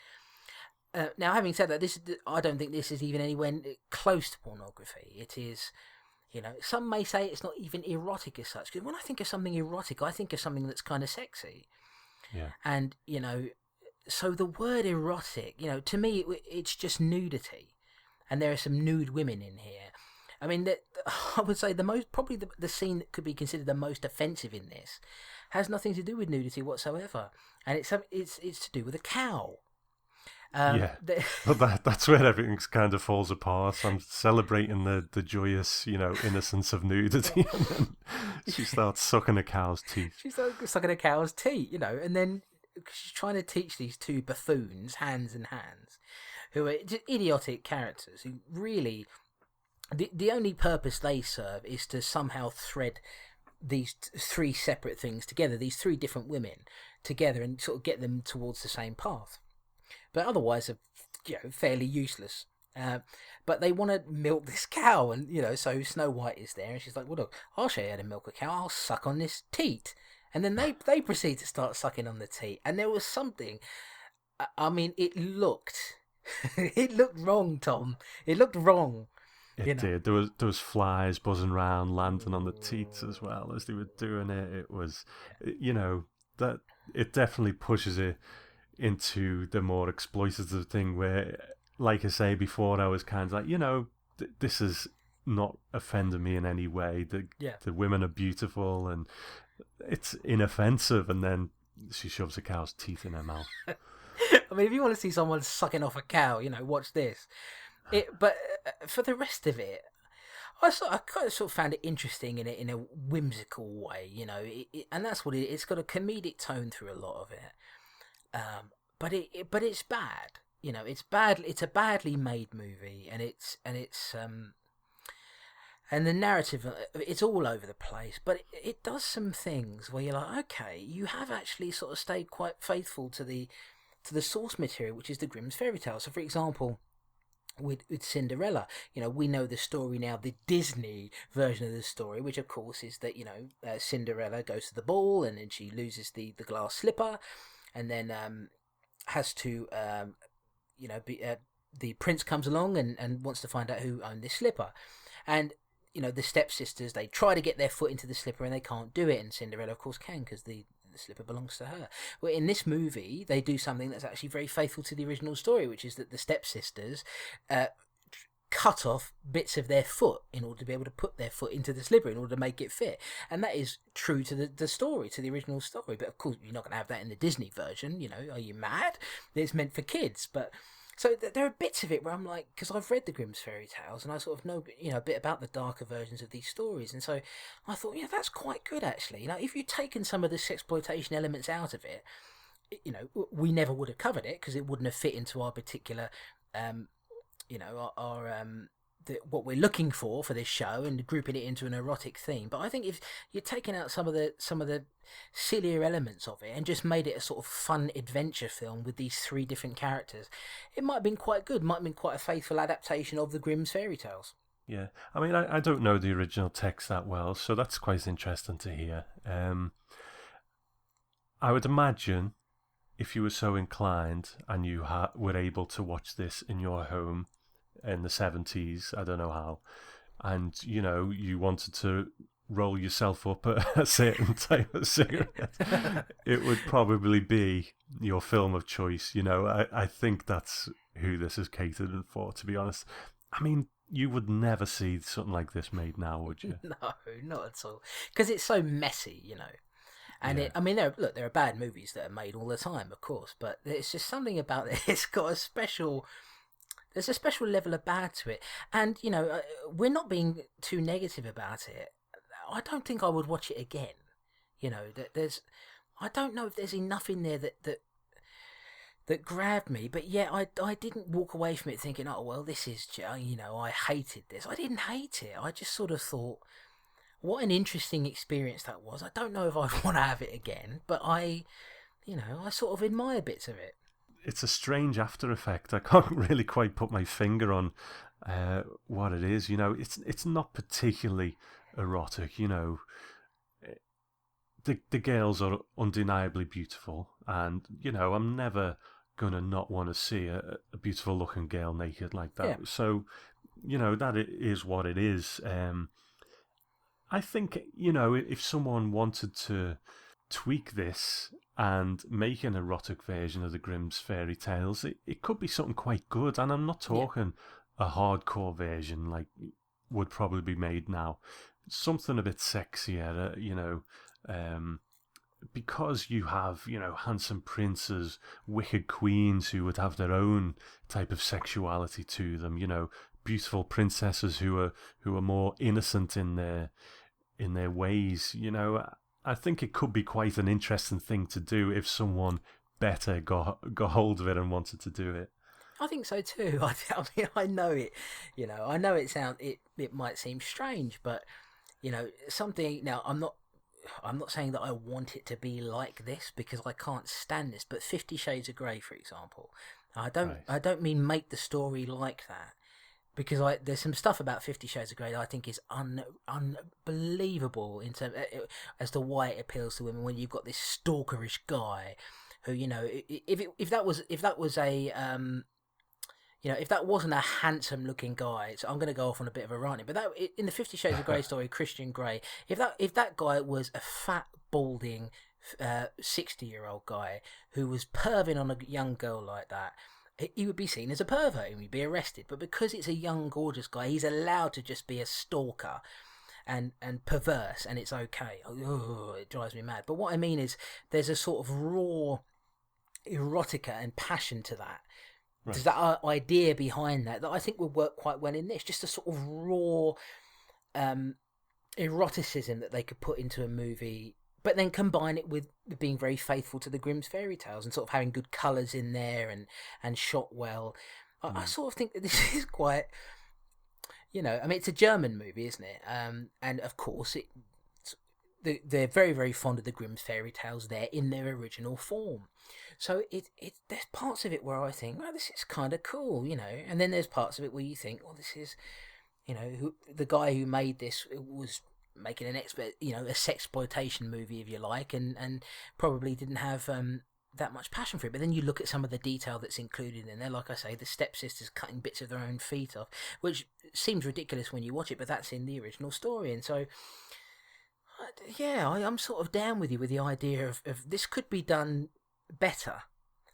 Now, having said that, I don't think this is even anywhere close to pornography. It is, you know, some may say it's not even erotic as such. Because when I think of something erotic, I think of something that's kind of sexy. Yeah. And, you know, so the word erotic, you know, to me, it's just nudity. And there are some nude women in here. I mean, I would say probably the scene that could be considered the most offensive in this has nothing to do with nudity whatsoever, and it's to do with a cow. But that's where everything kind of falls apart. I'm celebrating the joyous, you know, innocence of nudity, and then she starts sucking a cow's teeth. She's sucking a cow's teeth, you know, and then she's trying to teach these two buffoons, Hands, who are just idiotic characters who really. The only purpose they serve is to somehow thread these three separate things together, these three different women together, and sort of get them towards the same path. But otherwise, are fairly useless. But they want to milk this cow, and so Snow White is there, and she's like, "Well, look, I'll show you how to milk a cow. I'll suck on this teat," and then they proceed to start sucking on the teat, and there was something. I mean, it looked wrong, Tom. It looked wrong. It did. There was flies buzzing around, landing on the teats as well as they were doing it. It was, that it definitely pushes it into the more exploitative thing where, like I say before, I was kind of like, this is not offending me in any way. The women are beautiful and it's inoffensive, and then she shoves a cow's teeth in her mouth. I mean, if you want to see someone sucking off a cow, watch this. But for the rest of it, I kind of sort of found it interesting in a whimsical way, and that's what it's got a comedic tone through a lot of it. But it's bad, it's bad. It's a badly made movie, and and the narrative, it's all over the place. But it does some things where you're like, okay, you have actually sort of stayed quite faithful to the source material, which is the Grimm's fairy tale. So, for example, with Cinderella, we know the story now, the Disney version of the story, which of course is that Cinderella goes to the ball and then she loses the glass slipper, and then has to the prince comes along and wants to find out who owned this slipper, and the stepsisters, they try to get their foot into the slipper and they can't do it, and Cinderella of course can, because the slipper belongs to her. Well, in this movie, they do something that's actually very faithful to the original story, which is that the stepsisters cut off bits of their foot in order to be able to put their foot into the slipper in order to make it fit. And that is true to the story, to the original story. But of course, you're not going to have that in the Disney version. Are you mad? It's meant for kids. But so there are bits of it where I'm like, because I've read the Grimm's fairy tales and I sort of know, a bit about the darker versions of these stories, and so I thought, that's quite good actually. If you'd taken some of the sexploitation elements out of it, we never would have covered it because it wouldn't have fit into our particular, what we're looking for this show, and grouping it into an erotic theme. But I think if you're taking out some of the sillier elements of it and just made it a sort of fun adventure film with these three different characters, it might have been quite good. Might have been quite a faithful adaptation of the Grimm's fairy tales. Yeah, I mean, I don't know the original text that well, so that's quite interesting to hear. I would imagine if you were so inclined and you were able to watch this in your home in the 70s, I don't know how, and you wanted to roll yourself up a certain type of cigarette, it would probably be your film of choice. I think that's who this is catered for, to be honest. I mean, you would never see something like this made now, would you? No, not at all, because it's so messy, And yeah. There are bad movies that are made all the time, of course, but there's just something about it. It's got there's a special level of bad to it. And, we're not being too negative about it. I don't think I would watch it again. I don't know if there's enough in there that grabbed me, but yeah, I didn't walk away from it thinking, oh, well, this is, I hated this. I didn't hate it. I just sort of thought, what an interesting experience that was. I don't know if I'd want to have it again, but I sort of admire bits of it. It's a strange after effect. I can't really quite put my finger on what it is. It's not particularly erotic. the girls are undeniably beautiful, and I'm never gonna not want to see a beautiful looking girl naked like that. Yeah. So that is what it is. I think if someone wanted to tweak this and make an erotic version of the Grimm's fairy tales, it could be something quite good. And I'm not talking a hardcore version like would probably be made now. Something a bit sexier, because you have, handsome princes, wicked queens who would have their own type of sexuality to them, beautiful princesses who are more innocent in their ways, I think it could be quite an interesting thing to do if someone better got hold of it and wanted to do it. I think so too. I mean, I know it. I know it might seem strange, but something. Now, I'm not saying that I want it to be like this because I can't stand this. But 50 Shades of Grey, for example, I don't mean make the story like that. Because there's some stuff about 50 Shades of Grey that I think is unbelievable in terms as to why it appeals to women. When you've got this stalkerish guy, who if that wasn't a handsome looking guy, so I'm going to go off on a bit of a rant, but that in the 50 Shades of Grey story, Christian Grey, if that guy was a fat balding 60-year-old guy who was perving on a young girl like that, he would be seen as a pervert and he'd be arrested. But because it's a young, gorgeous guy, he's allowed to just be a stalker and perverse, and it's okay. Oh, it drives me mad. But what I mean is there's a sort of raw erotica and passion to that. Right. There's that idea behind that I think would work quite well in this. Just a sort of raw eroticism that they could put into a movie, but then combine it with being very faithful to the Grimm's fairy tales and sort of having good colours in there and shot well. I sort of think that this is quite, I mean, it's a German movie, isn't it? And of course, they're very, very fond of the Grimm's fairy tales there in their original form. So there's parts of it where I think, well, this is kind of cool, and then there's parts of it where you think, well, this is, the guy who made this was making a sexploitation movie, if you like, and probably didn't have that much passion for it. But then you look at some of the detail that's included in there, like I say, the stepsisters cutting bits of their own feet off, which seems ridiculous when you watch it, but that's in the original story. And so, I'm sort of down with you with the idea of this could be done better.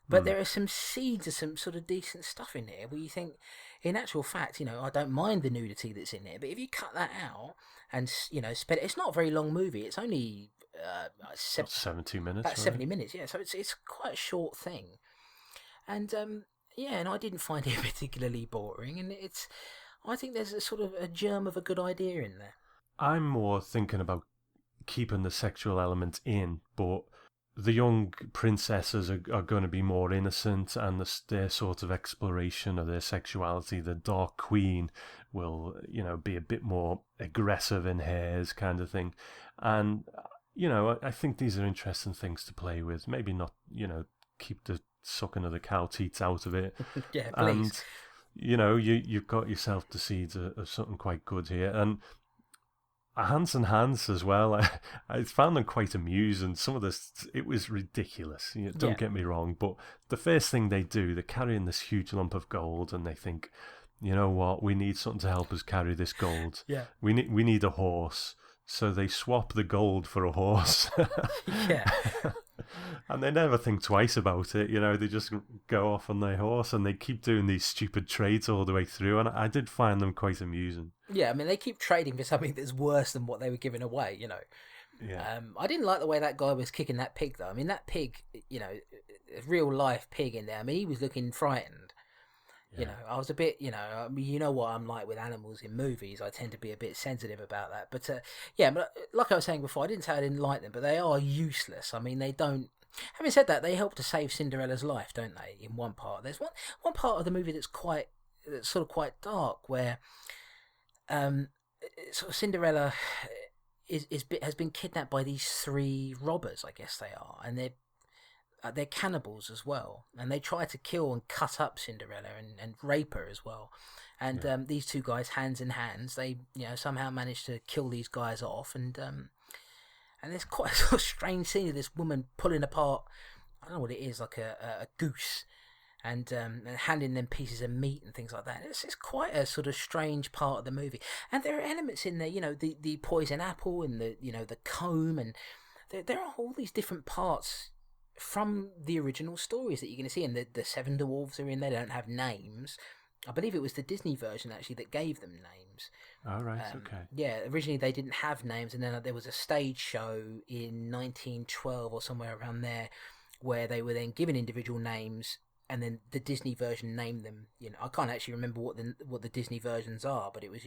But there are some seeds of some sort of decent stuff in there where you think, in actual fact, I don't mind the nudity that's in there, but if you cut that out and, spend it's not a very long movie. It's only 70 minutes. About 70 minutes, yeah. So it's quite a short thing. And, and I didn't find it particularly boring. And I think there's a sort of a germ of a good idea in there. I'm more thinking about keeping the sexual element in, but the young princesses are going to be more innocent, and their sort of exploration of their sexuality, the Dark Queen, will, be a bit more aggressive in hers kind of thing. And, I think these are interesting things to play with. Maybe not, keep the sucking of the cow teats out of it. Yeah, please. And, you've got yourself the seeds of something quite good here. And Hans and Hans as well. I found them quite amusing. Some of this, it was ridiculous. Don't get me wrong, but the first thing they do, they're carrying this huge lump of gold, and they think, you know what, we need something to help us carry this gold. Yeah, we need a horse. So they swap the gold for a horse. Yeah. And they never think twice about it. They just go off on their horse, and they keep doing these stupid trades all the way through. And I did find them quite amusing. Yeah, I mean, they keep trading for something that's worse than what they were giving away, Yeah. I didn't like the way that guy was kicking that pig, though. I mean, that pig, a real life pig in there. I mean, he was looking frightened. Yeah. I was a bit, I mean, what I'm like with animals in movies. I tend to be a bit sensitive about that. But, but like I was saying before, I didn't say I didn't like them, but they are useless. I mean, they don't... Having said that, they help to save Cinderella's life, don't they, in one part. There's one part of the movie that's sort of quite dark, where sort of Cinderella has been kidnapped by these 3 robbers, I guess they are, and they're cannibals as well, and they try to kill and cut up Cinderella and rape her as well. And these 2 guys, hands in hands, they somehow manage to kill these guys off, and and there's quite a sort of strange scene of this woman pulling apart, I don't know what it is, like a goose, and handing them pieces of meat and things like that. It's quite a sort of strange part of the movie, and there are elements in there, the poison apple and the comb, and there are all these different parts from the original stories that you're going to see, and the seven dwarves are in there. They don't have names. I believe it was the Disney version actually that gave them names. Oh, right, okay. Yeah, originally they didn't have names, and then there was a stage show in 1912 or somewhere around there where they were then given individual names, and then the Disney version named them. I can't actually remember what the Disney versions are, but it was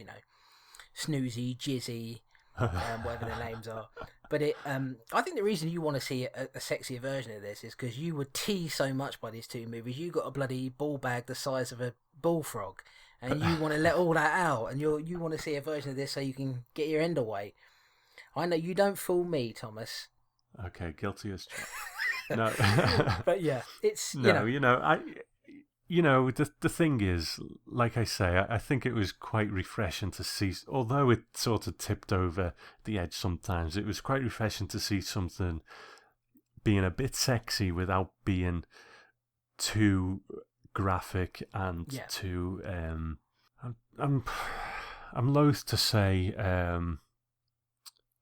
Snoozy, Jizzy, whatever the names are. But I think the reason you want to see a sexier version of this is because you were teased so much by these two movies. You got a bloody ball bag the size of a bullfrog, and you want to let all that out, and you want to see a version of this so you can get your end away. I know you don't fool me, Thomas. Okay, guilty as charged. No, but yeah, it's no. The thing is, like I say, I think it was quite refreshing to see. Although it sort of tipped over the edge sometimes, it was quite refreshing to see something being a bit sexy without being too graphic and too. I'm loath to say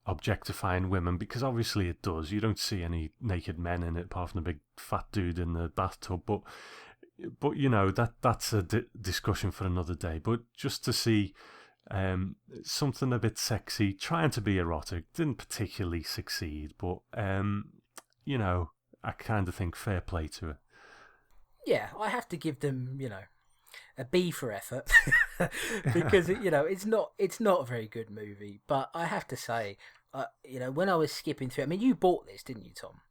objectifying women, because obviously it does. You don't see any naked men in it apart from a big fat dude in the bathtub, but that's a discussion for another day. But just to see something a bit sexy, trying to be erotic, didn't particularly succeed, but I kind of think fair play to it. Yeah, I have to give them, a B for effort because it's not a very good movie. But I have to say, when I was skipping through, I mean, you bought this, didn't you, Tom?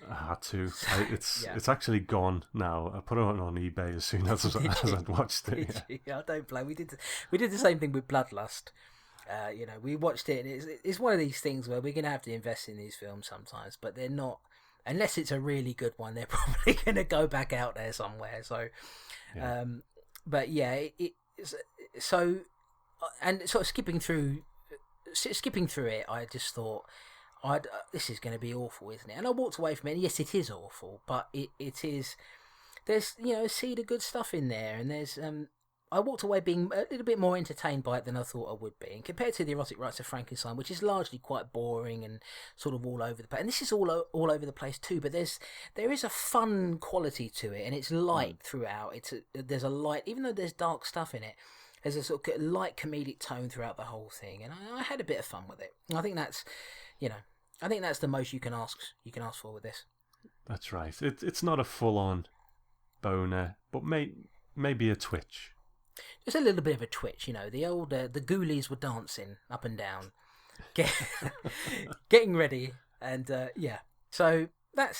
I had to. It's actually gone now. I put it on eBay as soon as I'd watched it. Yeah, I don't blame. We did the same thing with Bloodlust. We watched it, and it's one of these things where we're gonna have to invest in these films sometimes, but they're not. Unless it's a really good one, they're probably going to go back out there somewhere. So, yeah. But yeah, so, and sort of skipping through it, I just thought, this is going to be awful, isn't it? And I walked away from it. And yes, it is awful, but it is. There's a seed of good stuff in there, and there's I walked away being a little bit more entertained by it than I thought I would be. And compared to the Erotic Rites of Frankenstein, which is largely quite boring and sort of all over the place, and this is all over the place too, but there is a fun quality to it, and it's light throughout. There's a light, even though there's dark stuff in it, there's a sort of light comedic tone throughout the whole thing, and I had a bit of fun with it. I think that's, the most you can ask for with this. That's right. It's not a full-on boner, but maybe a twitch. Just a little bit of a twitch, the old the ghoulies were dancing up and down, getting ready, and yeah. So that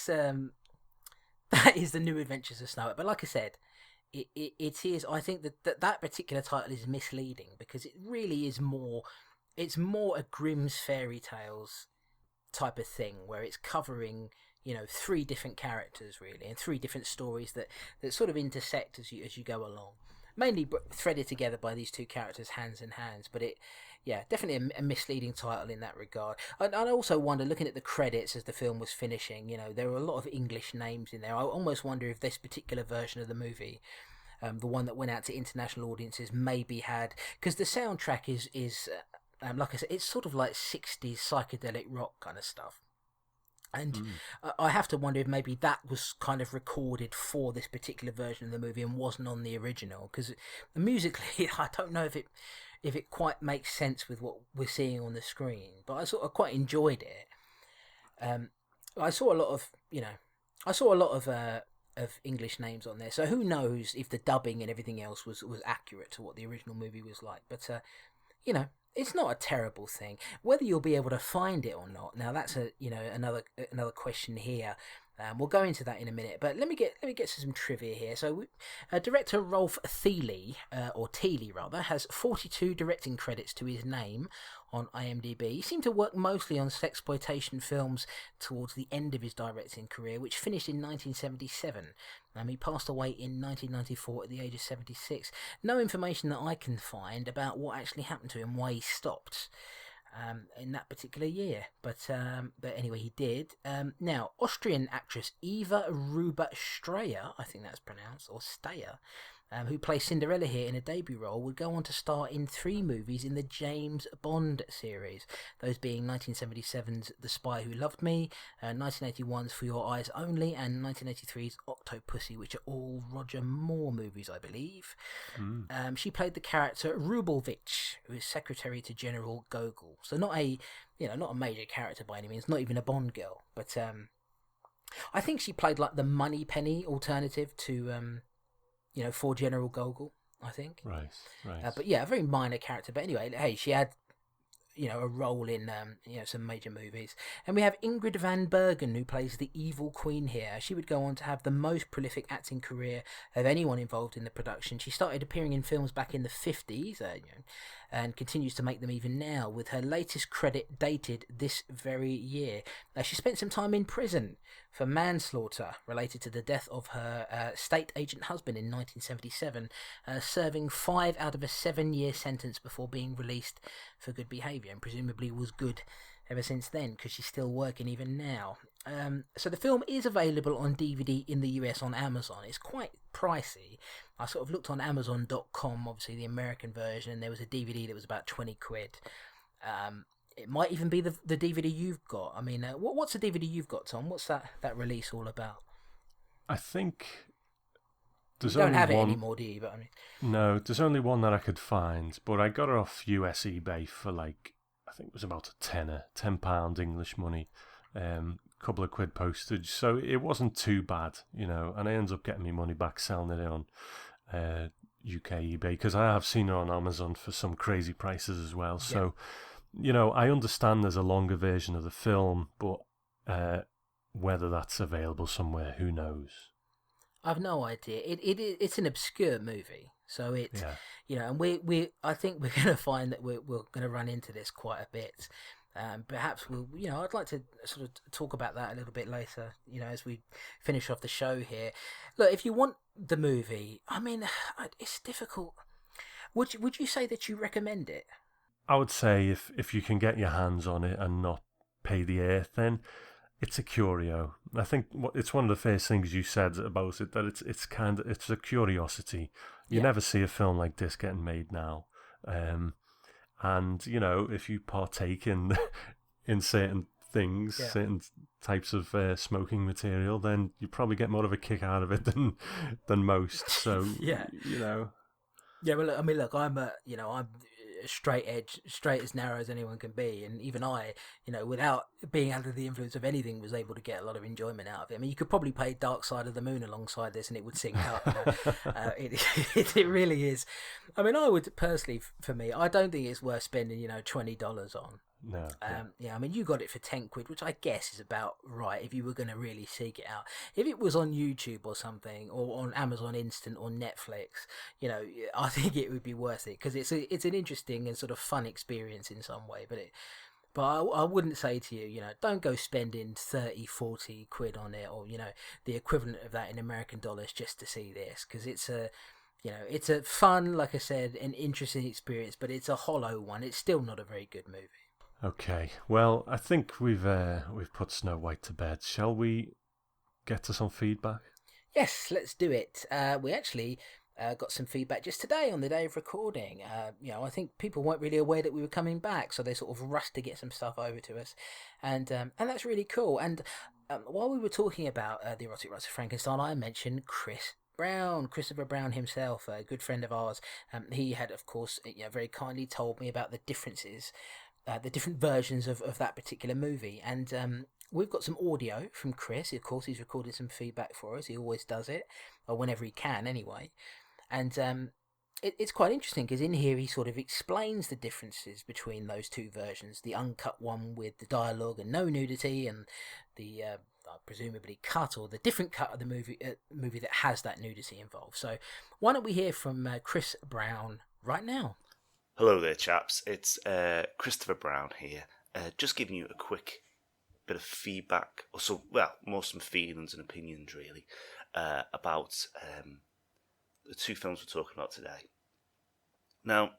is the New Adventures of Snow White. But like I said, it is. I think that particular title is misleading because it really is more. It's more a Grimm's fairy tales type of thing where it's covering 3 different characters really and 3 different stories that sort of intersect as you go along. Mainly threaded together by these 2 characters, hands in hands, but definitely a misleading title in that regard. I also wonder, looking at the credits as the film was finishing, there were a lot of English names in there. I almost wonder if this particular version of the movie, the one that went out to international audiences, maybe had, because the soundtrack is like I said, it's sort of like 60s psychedelic rock kind of stuff. And I have to wonder if maybe that was kind of recorded for this particular version of the movie and wasn't on the original. Because musically, I don't know if it quite makes sense with what we're seeing on the screen. But I sort of quite enjoyed it. I saw a lot of English names on there. So who knows if the dubbing and everything else was accurate to what the original movie was like. But it's not a terrible thing. Whether you'll be able to find it or not, now that's another question here. We'll go into that in a minute, but let me get to some trivia here. So, director Rolf Thiele, or Thiele rather, has 42 directing credits to his name on IMDb. He seemed to work mostly on sexploitation films towards the end of his directing career, which finished in 1977. He passed away in 1994 at the age of 76. No information that I can find about what actually happened to him, why he stopped. in that particular year. But anyway, he did. Now, Austrian actress Eva Ruber Strayer, I think that's pronounced, or Stayer, who plays Cinderella here in a debut role, would go on to star in 3 movies in the James Bond series, those being 1977's The Spy Who Loved Me, 1981's For Your Eyes Only, and 1983's Octopussy, which are all Roger Moore movies, I believe. She played the character Rubelvich, who is secretary to General Gogol. So not a major character by any means, not even a Bond girl, but I think she played like the Moneypenny alternative to for General Gogol, I think. Right. But yeah, a very minor character. But anyway, hey, she had, a role in, some major movies. And we have Ingrid Van Bergen, who plays the evil queen here. She would go on to have the most prolific acting career of anyone involved in the production. She started appearing in films back in the 50s, and continues to make them even now, with her latest credit dated this very year. She spent some time in prison for manslaughter related to the death of her state agent husband in 1977, serving 5 out of a 7-year sentence before being released for good behaviour, and presumably was good ever since then, because she's still working even now. So the film is available on DVD in the US on Amazon. It's quite pricey. I sort of looked on Amazon.com, obviously the American version, and there was a DVD that was about 20 quid. It might even be the DVD you've got. I mean, what's the DVD you've got, Tom? What's that release all about? I think there's you don't only have one... it anymore, do you? But I mean, no, there's only one that I could find, but I got it off US eBay for I think it was about a tenner, £10 English money, couple of quid postage, so it wasn't too bad, and I ended up getting my money back selling it on UK eBay, because I have seen it on Amazon for some crazy prices as well. So, I understand there's a longer version of the film, but whether that's available somewhere, who knows? I've no idea. It's an obscure movie, so it's and we I think we're going to find that we're going to run into this quite a bit. Perhaps I'd like to sort of talk about that a little bit later, as we finish off the show here. Look, if you want the movie, I mean, it's difficult. Would you say that you recommend it? I would say if you can get your hands on it and not pay the earth, then it's a curio. I think it's one of the first things you said about it, that it's a curiosity. You never see a film like this getting made now. And if you partake in certain things, certain types of smoking material, then you probably get more of a kick out of it than most. So Yeah, well, look, I'm I'm straight edge, straight as narrow as anyone can be, and even I, without being under the influence of anything, was able to get a lot of enjoyment out of it. I mean, you could probably play Dark Side of the Moon alongside this and it would sync up. It really is. I mean, I would personally, for me, I don't think it's worth spending $20 on. No. I mean, you got it for 10 quid, which I guess is about right if you were going to really seek it out. If it was on YouTube or something, or on Amazon Instant or Netflix, I think it would be worth it, because it's an interesting and sort of fun experience in some way. But I wouldn't say to you, don't go spending 30, 40 quid on it, or the equivalent of that in American dollars just to see this, because it's a fun, like I said, an interesting experience, but it's a hollow one. It's still not a very good movie. Okay, well, I think we've put Snow White to bed. Shall we get to some feedback? Yes, let's do it. We actually got some feedback just today on the day of recording. I think people weren't really aware that we were coming back, so they sort of rushed to get some stuff over to us, and that's really cool. And while we were talking about the Erotic Rites of Frankenstein, I mentioned Christopher Brown himself, a good friend of ours. He had, of course, very kindly told me about the differences. The different versions of that particular movie. And we've got some audio from Chris. Of course, he's recorded some feedback for us. He always does it, or whenever he can anyway. And it's quite interesting, because in here he sort of explains the differences between those two versions. The uncut one with the dialogue and no nudity, and the presumably cut, or the different cut of the movie that has that nudity involved. So why don't we hear from Chris Brown right now? Hello there, chaps. It's Christopher Brown here. Just giving you a quick bit of feedback, more some feelings and opinions, really, about the 2 films we're talking about today. Now,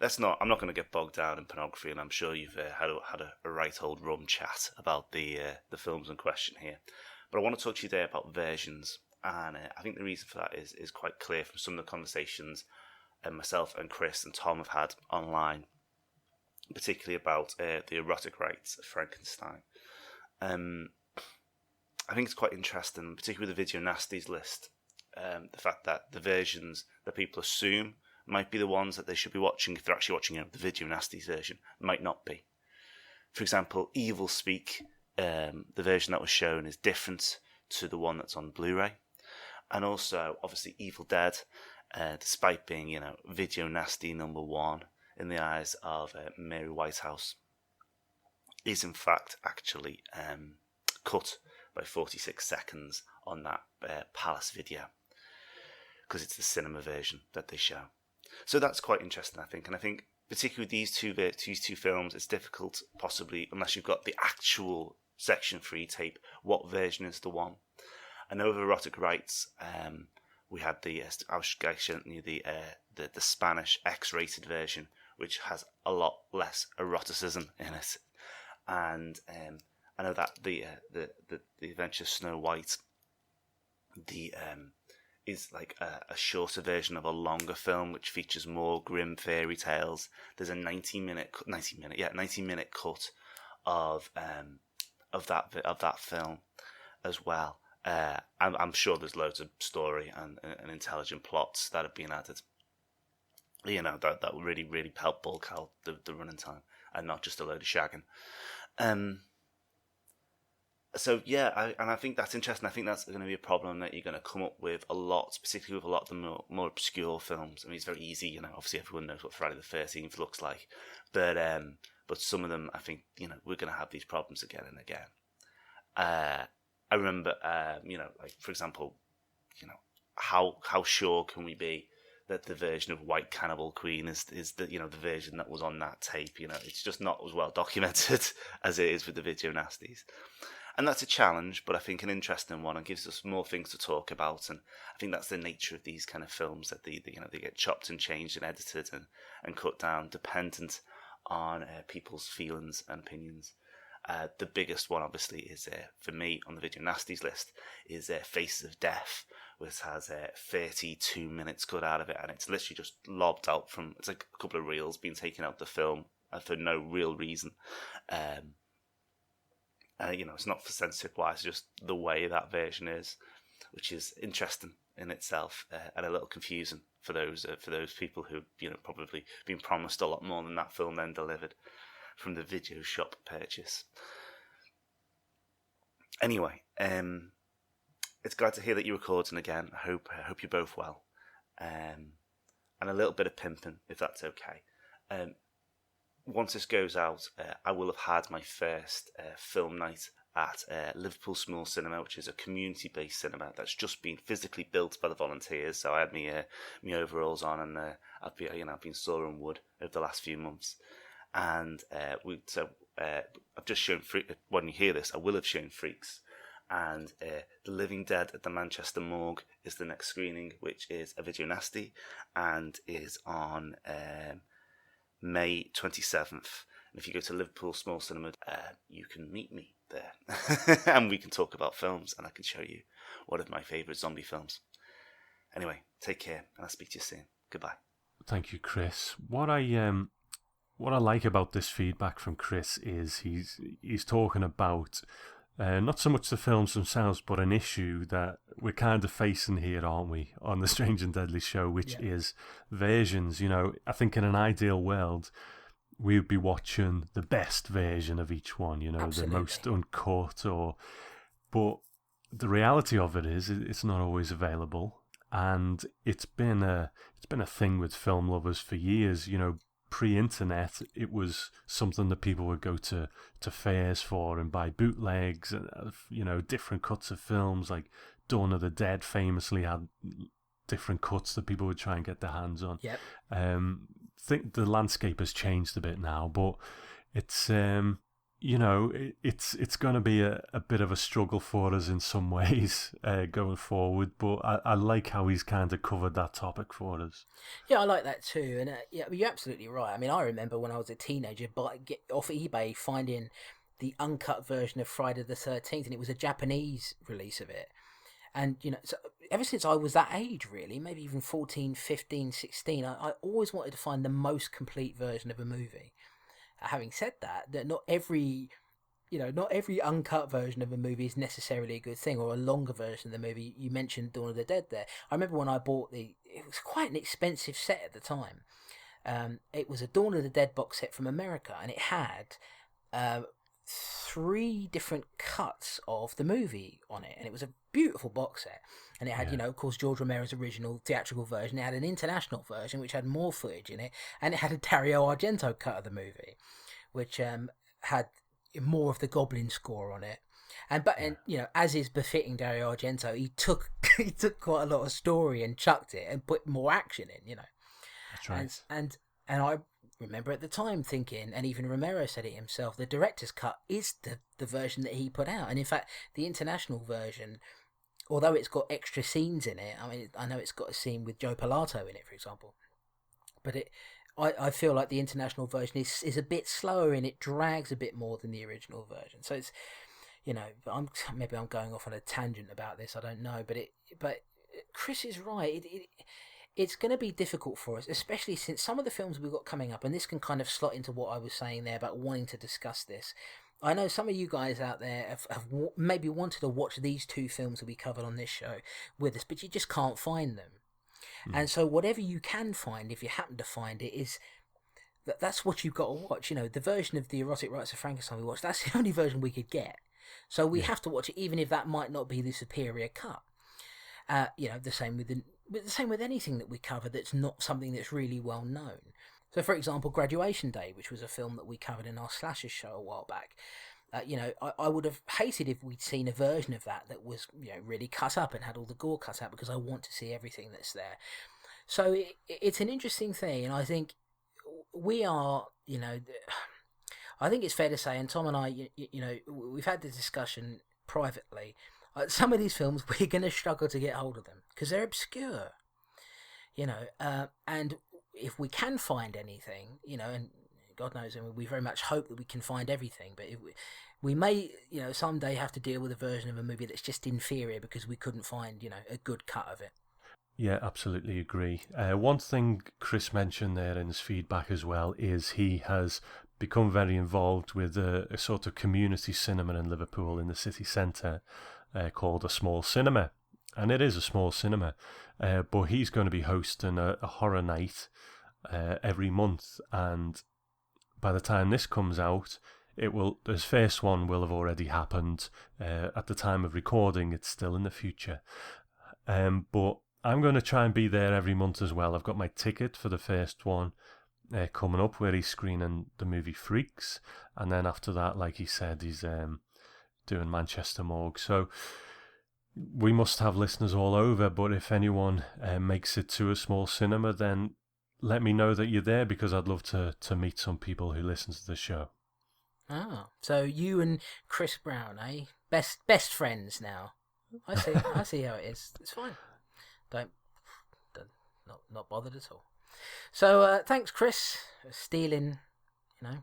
I'm not going to get bogged down in pornography, and I'm sure you've had a right old rum chat about the films in question here. But I want to talk to you today about versions, and I think the reason for that is quite clear from some of the conversations myself and Chris and Tom have had online, particularly about the Erotic Rites of Frankenstein. I think it's quite interesting, particularly with the Video Nasties list, the fact that the versions that people assume might be the ones that they should be watching, if they're actually watching the Video Nasties version, might not be. For example, Evil Speak, the version that was shown is different to the one that's on Blu-ray. And also, obviously, Evil Dead, despite being, Video Nasty #1 in the eyes of Mary Whitehouse, is in fact actually cut by 46 seconds on that Palace video, because it's the cinema version that they show. So that's quite interesting, I think. And I think particularly with these two films, it's difficult, possibly, unless you've got the actual Section 3 tape, what version is the one. I know of Erotic Rites, we had I was showing you the Spanish X-rated version, which has a lot less eroticism in it. And I know that the Adventure of Snow White, is like a shorter version of a longer film which features more grim fairy tales. There's a 19-minute cut of that film as well. I'm sure there's loads of story and intelligent plots that have been added. That really, really help bulk out the running time and not just a load of shagging. So yeah, I think that's interesting. I think that's going to be a problem that you're going to come up with a lot, particularly with a lot of the more obscure films. I mean, it's very easy, obviously everyone knows what Friday the 13th looks like, but some of them, I think, we're going to have these problems again and again. I remember, like for example, how sure can we be that the version of White Cannibal Queen is the the version that was on that tape? It's just not as well documented as it is with the Video Nasties. And that's a challenge, but I think an interesting one, and gives us more things to talk about. And I think that's the nature of these kind of films, that they get chopped and changed and edited and cut down, dependent on people's feelings and opinions. The biggest one, obviously, is for me on the Video Nasties list is Faces of Death, which has 32 minutes cut out of it, and it's literally just lobbed out from. It's like a couple of reels being taken out of the film for no real reason. It's not for censorship wise, just the way that version is, which is interesting in itself and a little confusing for those people who probably been promised a lot more than that film then delivered from the video shop purchase. Anyway, it's glad to hear that you're recording again. I hope you're both well, and a little bit of pimping if that's okay. Once this goes out, I will have had my first film night at Liverpool Small Cinema, which is a community-based cinema that's just been physically built by the volunteers. So I had my overalls on, and I've been sawing wood over the last few months. And I've just shown when you hear this, I will have shown Freaks. And The Living Dead at the Manchester Morgue is the next screening, which is a Video Nasty, and is on May 27th. And if you go to Liverpool Small Cinema, you can meet me there. And we can talk about films, and I can show you one of my favourite zombie films. Anyway, take care, and I'll speak to you soon. Goodbye. Thank you, Chris. What I like about this feedback from Chris is he's talking about not so much the films themselves, but an issue that we're kind of facing here, aren't we, on the Strange and Deadly show, which is versions. I think in an ideal world, we would be watching the best version of each one, Absolutely. The most uncut, but the reality of it is it's not always available, and it's been a thing with film lovers for years. Pre-internet, it was something that people would go to fairs for and buy bootlegs, different cuts of films. Like Dawn of the Dead famously had different cuts that people would try and get their hands on. Yep. I think the landscape has changed a bit now, but it's you know, it's going to be a bit of a struggle for us in some ways going forward, but I like how he's kind of covered that topic for us. Yeah, I like that too, and yeah, you're absolutely right. I mean, I remember when I was a teenager, get off eBay finding the uncut version of Friday the 13th, and it was a Japanese release of it. And, you know, so ever since I was that age, really, maybe even 14, 15, 16, I always wanted to find the most complete version of a movie. Having said that not every uncut version of a movie is necessarily a good thing, or a longer version of the movie. You mentioned Dawn of the Dead there. I remember when I bought it was quite an expensive set at the time. It was a Dawn of the Dead box set from America, and it had 3 different cuts of the movie on it, and it was a beautiful box set. And it had, you know, of course, George Romero's original theatrical version. It had an international version which had more footage in it, and it had a Dario Argento cut of the movie, which had more of the Goblin score on it. And you know, as is befitting Dario Argento, he took quite a lot of story and chucked it and put more action in. You know, that's right. And I remember at the time thinking, and even Romero said it himself, the director's cut is the version that he put out. And in fact, the international version, although it's got extra scenes in it, I mean, I know it's got a scene with Joe Pilato in it, for example, but I feel like the international version is a bit slower and it drags a bit more than the original version. So it's, you know, maybe I'm going off on a tangent about this, I don't know, but Chris is right. It's going to be difficult for us, especially since some of the films we've got coming up, and this can kind of slot into what I was saying there about wanting to discuss this. I know some of you guys out there have maybe wanted to watch these 2 films that we covered on this show with us, but you just can't find them. And so whatever you can find, if you happen to find it, that's what you've got to watch. You know, the version of the Erotic Rites of Frankenstein we watched, that's the only version we could get. So we have to watch it, even if that might not be the superior cut. You know, the same with anything that we cover that's not something that's really well known. So, for example, Graduation Day, which was a film that we covered in our Slasher show a while back. You know, I would have hated if we'd seen a version of that was, you know, really cut up and had all the gore cut out, because I want to see everything that's there. So it's an interesting thing, and I think we are, you know, I think it's fair to say, and Tom and I, you know, we've had this discussion privately. Some of these films, we're going to struggle to get hold of them because they're obscure, you know, and if we can find anything, you know, and God knows, and we very much hope that we can find everything, but we may, you know, someday have to deal with a version of a movie that's just inferior because we couldn't find, you know, a good cut of it. Yeah, absolutely agree. One thing Chris mentioned there in his feedback as well is he has become very involved with a sort of community cinema in Liverpool in the city centre called A Small Cinema. And it is a small cinema, but he's going to be hosting a horror night every month, and by the time this comes out, his first one will have already happened. At the time of recording, it's still in the future. But I'm going to try and be there every month as well. I've got my ticket for the first one coming up, where he's screening the movie Freaks, and then after that, like he said, he's doing Manchester Morgue. So we must have listeners all over, but if anyone makes it to A Small Cinema, then let me know that you're there, because I'd love to meet some people who listen to the show. Ah, so you and Chris Brown, eh? Best friends now. I see how it is. It's fine. Not bothered at all. So thanks, Chris, for stealing, you know,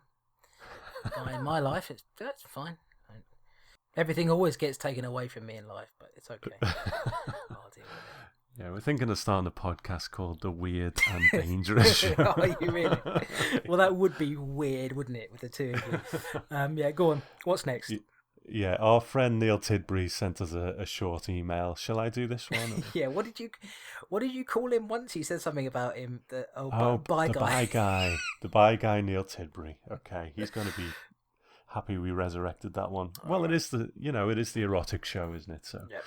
in my life. That's fine. Everything always gets taken away from me in life, but it's okay. I'll deal with it. Yeah, we're thinking of starting a podcast called The Weird and Dangerous Show. Are you really? Well, that would be weird, wouldn't it, with the two of you? Yeah, go on. What's next? Yeah, our friend Neil Tidbury sent us a short email. Shall I do this one? Yeah, what did you call him once? You said something about him. The bye guy. The bye guy, Neil Tidbury. Okay, he's going to be happy we resurrected that one. Well, it is the erotic show, isn't it? So, yep.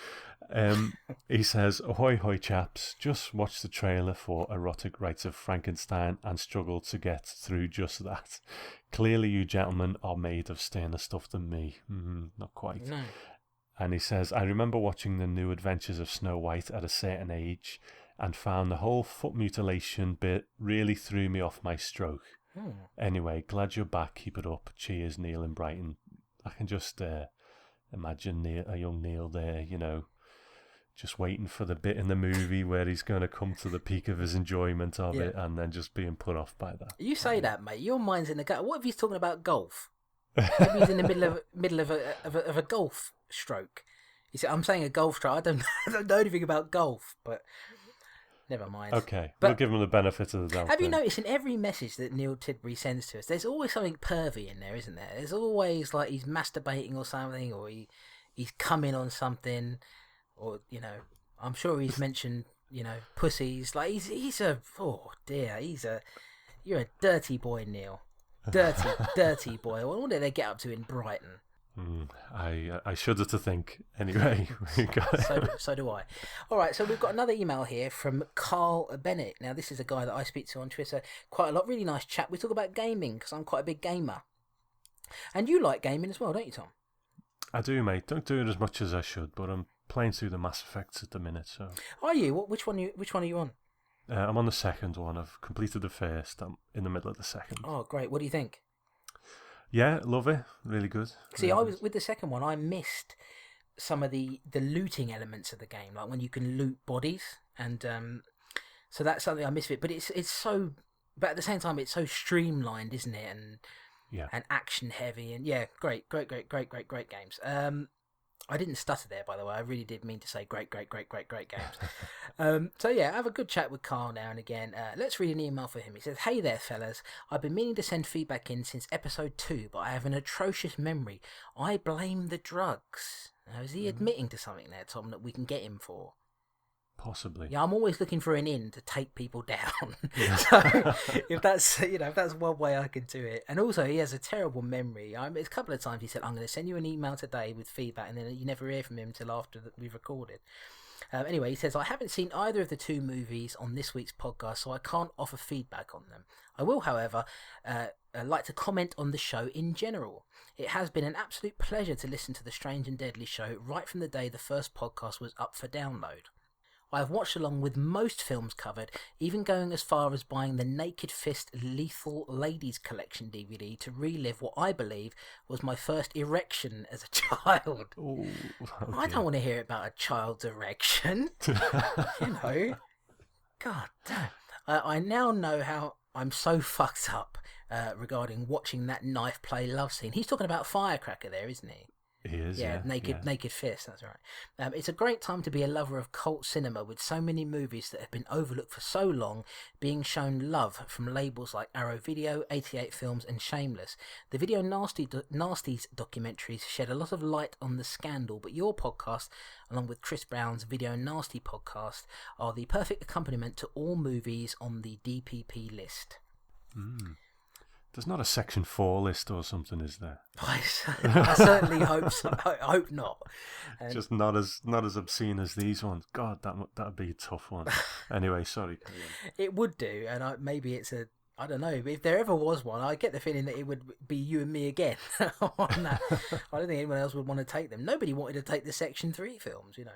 He says, "Ahoy, hoy, chaps! Just watched the trailer for Erotic Rites of Frankenstein and struggled to get through just that. Clearly, you gentlemen are made of sterner stuff than me. Not quite." No. And he says, "I remember watching the New Adventures of Snow White at a certain age and found the whole foot mutilation bit really threw me off my stroke. Anyway, glad you're back. Keep it up. Cheers, Neil in Brighton." I can just imagine a young Neil there, you know, just waiting for the bit in the movie where he's going to come to the peak of his enjoyment of it, and then just being put off by that. You say that, mate. Your mind's in the gut. What if he's talking about golf? Maybe he's in the middle of a golf stroke. He said, "I'm saying a golf stroke. I don't know anything about golf, but never mind." Okay, but we'll give him the benefit of the doubt. Have you noticed in every message that Neil Tidbury sends to us, there's always something pervy in there, isn't there? There's always like he's masturbating or something, or he's coming on something. Or, you know, I'm sure he's mentioned, you know, pussies. Like, you're a dirty boy, Neil. Dirty boy. I wonder what they get up to in Brighton. I shudder to think. Anyway, so do I. All right, so we've got another email here from Carl Bennett. Now, this is a guy that I speak to on Twitter quite a lot. Really nice chap. We talk about gaming because I'm quite a big gamer. And you like gaming as well, don't you, Tom? I do, mate. Don't do it as much as I should, but I'm playing through the Mass Effects at the minute. So, are you? Which one are you on? I'm on the second one. I've completed the first. I'm in the middle of the second. Oh, great! What do you think? Yeah, love it. Really good. See, I was with the second one. I missed some of the looting elements of the game, like when you can loot bodies, and so that's something I missed it. But it's so, but at the same time, it's so streamlined, isn't it? And action heavy, and great games. I didn't stutter there, by the way. I really did mean to say great games. So yeah, I have a good chat with Carl now and again. Let's read an email for him. He says, "Hey there, fellas. I've been meaning to send feedback in since episode 2, but I have an atrocious memory. I blame the drugs." Now, is he admitting to something there, Tom, that we can get him for? Possibly. Yeah, I'm always looking for an in to take people down. So if that's one way I can do it. And also, he has a terrible memory. It's a couple of times he said, "I'm going to send you an email today with feedback," and then you never hear from him until after we've recorded. Anyway, he says, "I haven't seen either of the two movies on this week's podcast, so I can't offer feedback on them. I will, however, like to comment on the show in general. It has been an absolute pleasure to listen to the Strange and Deadly show right from the day the first podcast was up for download. I have watched along with most films covered, even going as far as buying the Naked Fist Lethal Ladies Collection DVD to relive what I believe was my first erection as a child." Ooh, okay. I don't want to hear about a child's erection. You know. God damn. I now know how I'm so fucked up regarding watching that knife play love scene. He's talking about Firecracker there, isn't he? He is, Naked Fist, that's right. It's a great time to be a lover of cult cinema with so many movies that have been overlooked for so long being shown love from labels like Arrow Video, 88 Films and Shameless. The Video Nasties documentaries shed a lot of light on the scandal, but your podcast, along with Chris Brown's Video Nasty podcast, are the perfect accompaniment to all movies on the DPP list. There's not a Section 4 list or something, is there? I certainly hope so. I hope not. Just not as obscene as these ones. God, that'd be a tough one. Anyway, sorry. It would do, and maybe it's a... I don't know, if there ever was one, I get the feeling that it would be you and me again on that. I don't think anyone else would want to take them. Nobody wanted to take the Section 3 films, you know.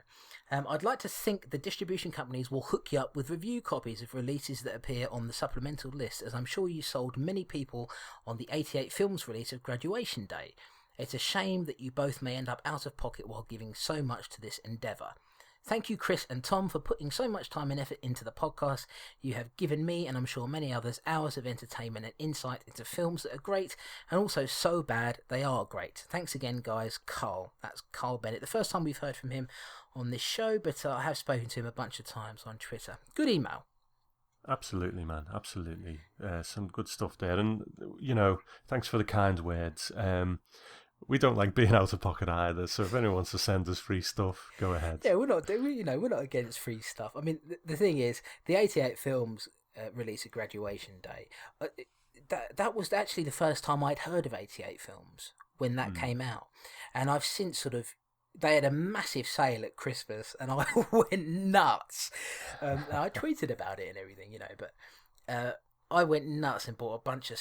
I'd like to think the distribution companies will hook you up with review copies of releases that appear on the supplemental list, as I'm sure you sold many people on the 88 Films release of Graduation Day. It's a shame that you both may end up out of pocket while giving so much to this endeavour. Thank you, Chris and Tom, for putting so much time and effort into the podcast. You have given me, and I'm sure many others, hours of entertainment and insight into films that are great, and also so bad they are great. Thanks again, guys. Carl. That's Carl Bennett. The first time we've heard from him on this show, but I have spoken to him a bunch of times on Twitter. Good email. Absolutely, man. Absolutely. Some good stuff there. And, you know, thanks for the kind words. We don't like being out of pocket either, so if anyone wants to send us free stuff, go ahead. Yeah, we're not against free stuff. I mean, the thing is, the 88 Films release of Graduation Day, that was actually the first time I'd heard of 88 Films when that came out, and I've since they had a massive sale at Christmas, and I went nuts. I tweeted about it and everything, you know, but I went nuts and bought a bunch of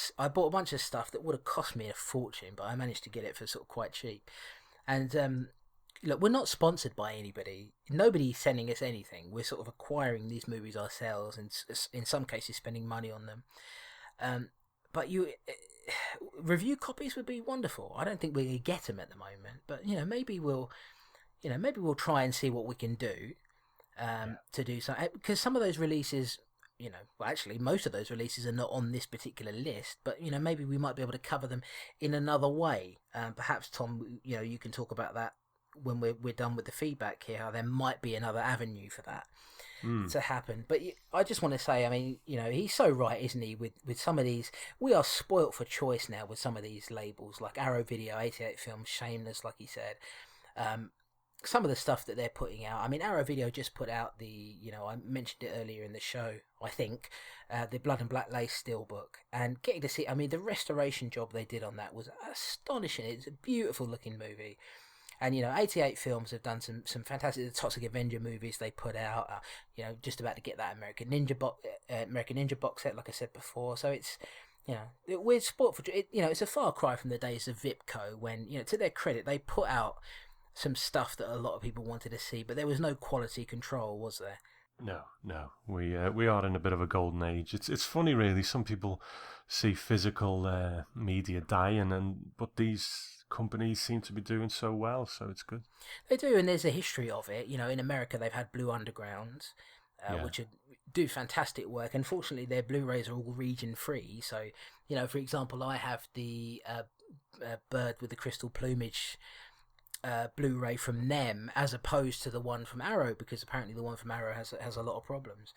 stuff that would have cost me a fortune, but I managed to get it for sort of quite cheap. And look, we're not sponsored by anybody. Nobody's sending us anything. We're sort of acquiring these movies ourselves, and in some cases spending money on them. But review copies would be wonderful. I don't think we're going to get them at the moment, but maybe we'll try and see what we can do to do so, because some of those releases, well, actually most of those releases are not on this particular list, but maybe we might be able to cover them in another way. Perhaps Tom, you can talk about that when we're done with the feedback here, how there might be another avenue for that to happen. But I just want to say, I mean, he's so right, isn't he, with some of these. We are spoilt for choice now with some of these labels like Arrow Video, 88 Films, Shameless, like he said. Some of the stuff that they're putting out, I mean, Arrow Video just put out the, I mentioned it earlier in the show, I think, the Blood and Black Lace Steelbook, and getting to see, I mean, the restoration job they did on that was astonishing. It's a beautiful looking movie. And 88 Films have done some fantastic, the Toxic Avenger movies they put out. Just about to get that American Ninja box set, like I said before. So it's we're sport for it. It's a far cry from the days of Vipco when to their credit they put out some stuff that a lot of people wanted to see, but there was no quality control, was there? No. We are in a bit of a golden age. It's funny, really. Some people see physical media dying, but these companies seem to be doing so well, so it's good. They do, and there's a history of it. In America they've had Blue Underground, which do fantastic work. Unfortunately, their Blu-rays are all region free. So, for example, I have the Bird with the Crystal Plumage Blu-ray from them, as opposed to the one from Arrow, because apparently the one from Arrow has a lot of problems.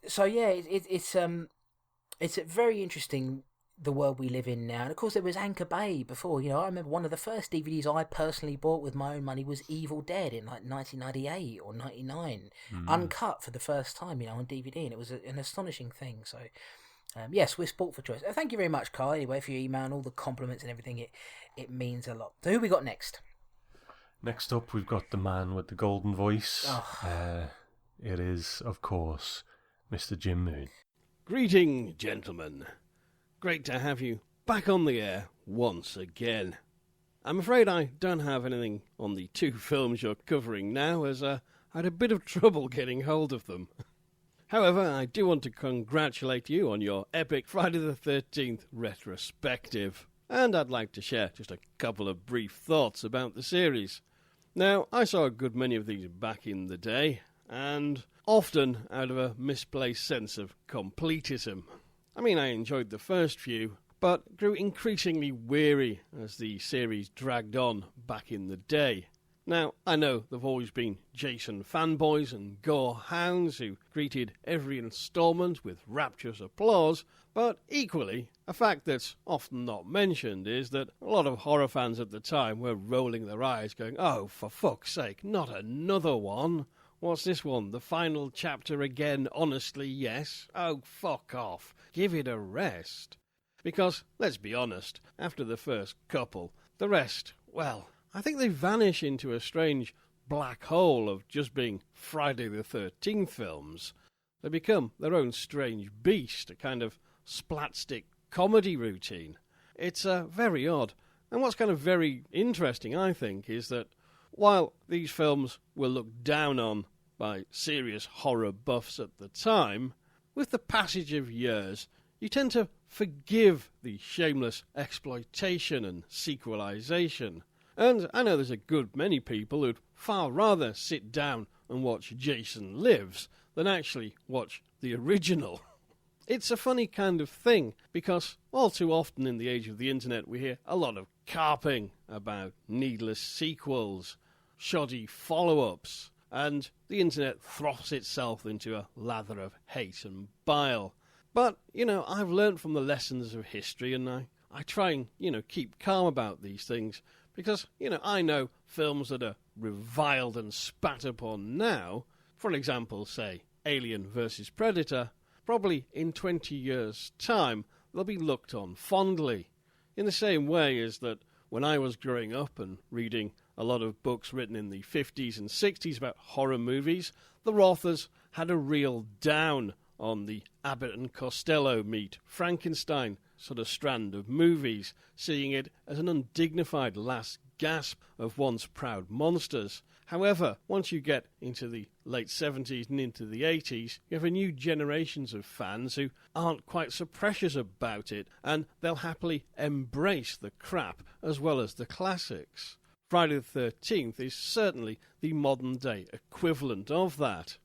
So yeah, it's a very interesting, the world we live in now. And of course there was Anchor Bay before. I remember one of the first DVDs I personally bought with my own money was Evil Dead in like 1998 or 99, uncut for the first time, on DVD, and it was an astonishing thing. So yes, we're sport for choice. Thank you very much, Carl, anyway, for your email and all the compliments and everything. It means a lot. So who we got next? Next up, we've got the man with the golden voice. It is, of course, Mr. Jim Moon. Greeting, gentlemen. Great to have you back on the air once again. I'm afraid I don't have anything on the two films you're covering now, as I had a bit of trouble getting hold of them. However, I do want to congratulate you on your epic Friday the 13th retrospective, and I'd like to share just a couple of brief thoughts about the series. Now, I saw a good many of these back in the day, and often out of a misplaced sense of completism. I mean, I enjoyed the first few, but grew increasingly weary as the series dragged on back in the day. Now, I know there've always been Jason fanboys and gore hounds who greeted every instalment with rapturous applause, but equally, a fact that's often not mentioned is that a lot of horror fans at the time were rolling their eyes going, "Oh, for fuck's sake, not another one. What's this one? The final chapter again? Honestly, yes? Oh, fuck off. Give it a rest." Because, let's be honest, after the first couple, the rest, well, I think they vanish into a strange black hole of just being Friday the 13th films. They become their own strange beast, a kind of splatstick comedy routine. It's very odd. And what's kind of very interesting, I think, is that while these films were looked down on by serious horror buffs at the time, with the passage of years, you tend to forgive the shameless exploitation and sequelization. And I know there's a good many people who'd far rather sit down and watch Jason Lives than actually watch the original. It's a funny kind of thing, because all too often in the age of the internet we hear a lot of carping about needless sequels, shoddy follow-ups, and the internet froths itself into a lather of hate and bile. But, I've learnt from the lessons of history, and I try and, keep calm about these things, because, I know films that are reviled and spat upon now, for example, say, Alien vs. Predator, probably in 20 years' time, they'll be looked on fondly. In the same way as that when I was growing up and reading a lot of books written in the 50s and 60s about horror movies, the authors had a real down on the Abbott and Costello meet Frankenstein sort of strand of movies, seeing it as an undignified last gasp of once proud monsters. However, once you get into the late 70s and into the 80s, you have a new generations of fans who aren't quite so precious about it, and they'll happily embrace the crap as well as the classics. Friday the 13th is certainly the modern-day equivalent of that.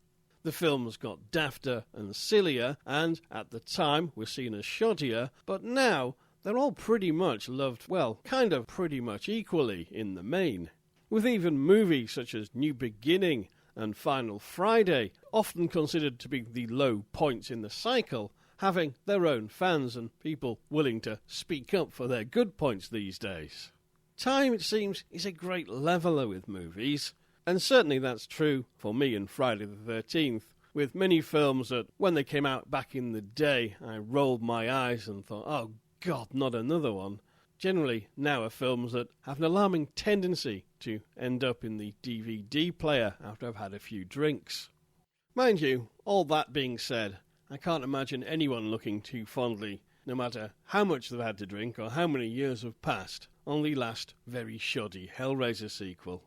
The films got dafter and sillier, and at the time were seen as shoddier, but now they're all pretty much loved, well, kind of pretty much equally in the main. With even movies such as New Beginning and Final Friday, often considered to be the low points in the cycle, having their own fans and people willing to speak up for their good points these days. Time, it seems, is a great leveller with movies, and certainly that's true for me and Friday the 13th, with many films that, when they came out back in the day, I rolled my eyes and thought, oh God, not another one. Generally now are films that have an alarming tendency to end up in the DVD player after I've had a few drinks. Mind you, all that being said, I can't imagine anyone looking too fondly, no matter how much they've had to drink or how many years have passed, on the last very shoddy Hellraiser sequel.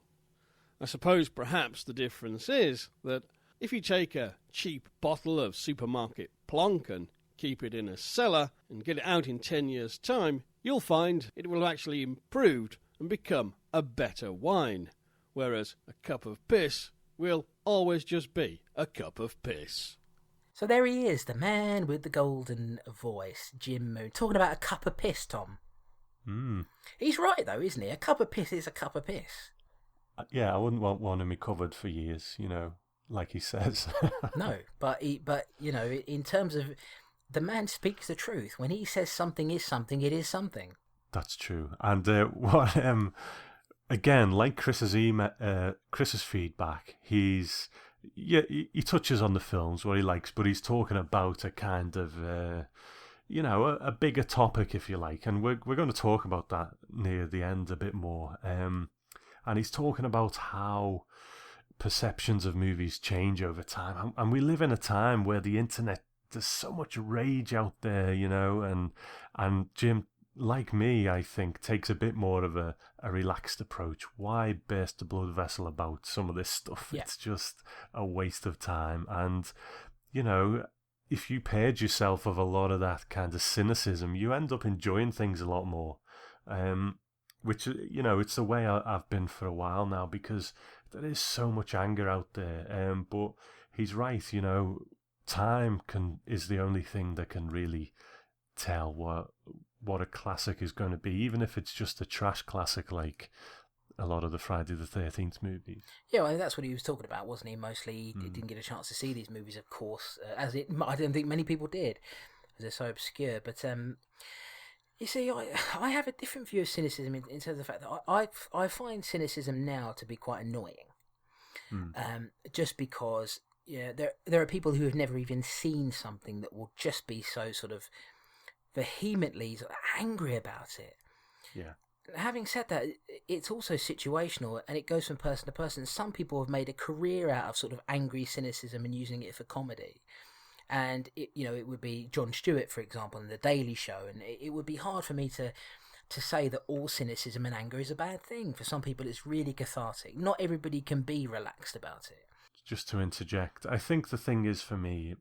I suppose perhaps the difference is that if you take a cheap bottle of supermarket plonk and keep it in a cellar and get it out in 10 years' time, you'll find it will have actually improved and become a better wine, whereas a cup of piss will always just be a cup of piss. So there he is, the man with the golden voice, Jim Moon, talking about a cup of piss, Tom. He's right, though, isn't he? A cup of piss is a cup of piss. Yeah, I wouldn't want one in my cupboard for years, like he says. No, but in terms of, the man speaks the truth. When he says something is something, it is something. That's true. And again, like Chris's feedback, he touches on the films, what he likes, but he's talking about a kind of, a bigger topic, if you like. And we're going to talk about that near the end a bit more. And he's talking about how perceptions of movies change over time. And we live in a time where the internet, there's so much rage out there, and Jim, like me, I think, takes a bit more of a relaxed approach. Why burst the blood vessel about some of this stuff? Yeah. It's just a waste of time. And, if you purge yourself of a lot of that kind of cynicism, you end up enjoying things a lot more. Which, it's the way I've been for a while now, because there is so much anger out there. But he's right, time is the only thing that can really tell what a classic is going to be, even if it's just a trash classic like a lot of the Friday the 13th movies. Yeah, well, that's what he was talking about, wasn't he? Mostly he didn't get a chance to see these movies, of course, I don't think many people did, because they're so obscure. But you see, I have a different view of cynicism in terms of the fact that I find cynicism now to be quite annoying, just because there are people who have never even seen something that will just be so sort of vehemently angry about it. Yeah. Having said that, it's also situational, and it goes from person to person. Some people have made a career out of sort of angry cynicism and using it for comedy. And it would be Jon Stewart, for example, in The Daily Show, and it would be hard for me to say that all cynicism and anger is a bad thing. For some people, it's really cathartic. Not everybody can be relaxed about it. Just to interject, I think the thing is, for me,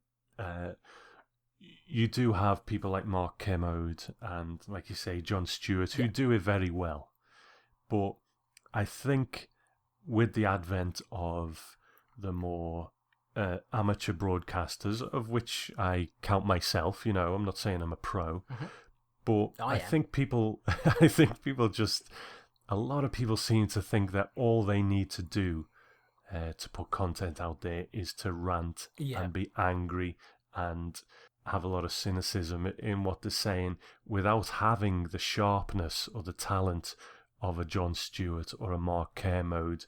you do have people like Mark Kermode and, like you say, Jon Stewart, who do it very well. But I think with the advent of the more amateur broadcasters, of which I count myself, I'm not saying I'm a pro, but I think people just, a lot of people seem to think that all they need to do to put content out there is to rant and be angry and have a lot of cynicism in what they're saying, without having the sharpness or the talent of a Jon Stewart or a Mark Kermode,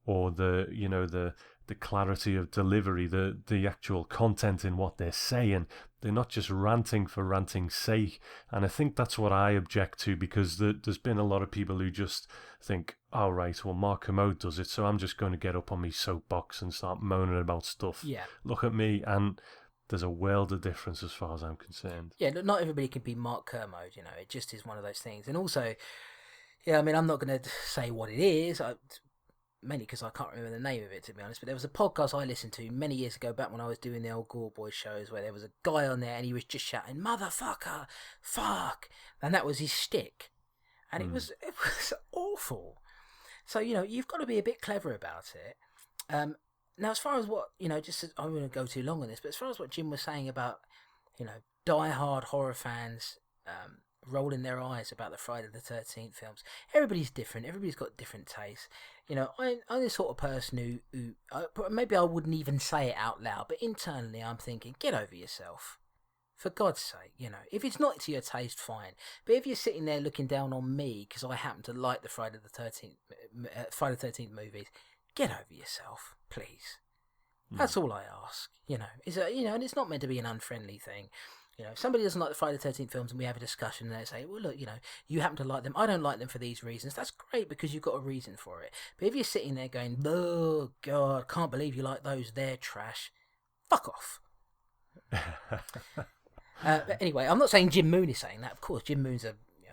or the clarity of delivery, the actual content in what they're saying. They're not just ranting for ranting's sake. And I think that's what I object to, because there's been a lot of people who just think, oh, right, well, Mark Kermode does it, so I'm just going to get up on my soapbox and start moaning about stuff. Yeah. Look at me. And there's a world of difference as far as I'm concerned. Yeah, not everybody can be Mark Kermode, it just is one of those things. And also, Yeah, I mean, I'm not going to say what it is, mainly because I can't remember the name of it, to be honest, but there was a podcast I listened to many years ago, back when I was doing the old Gore Boy shows, where there was a guy on there and he was just shouting, "Motherfucker, fuck," and that was his shtick. And it was awful. So, you've got to be a bit clever about it. Now, as far as what, I'm going to go too long on this, but as far as what Jim was saying about, die-hard horror fans rolling their eyes about the Friday the 13th films, everybody's different. Everybody's got different tastes. I'm the sort of person who maybe I wouldn't even say it out loud, but internally I'm thinking, get over yourself. For God's sake, if it's not to your taste, fine. But if you're sitting there looking down on me because I happen to like the Friday the 13th movies, get over yourself, please. That's all I ask. And it's not meant to be an unfriendly thing. If somebody doesn't like the Friday the 13th films and we have a discussion and they say, well, look, you happen to like them, I don't like them for these reasons, that's great because you've got a reason for it. But if you're sitting there going, oh, God, can't believe you like those, they're trash, fuck off. But anyway, I'm not saying Jim Moon is saying that. Of course, Jim Moon's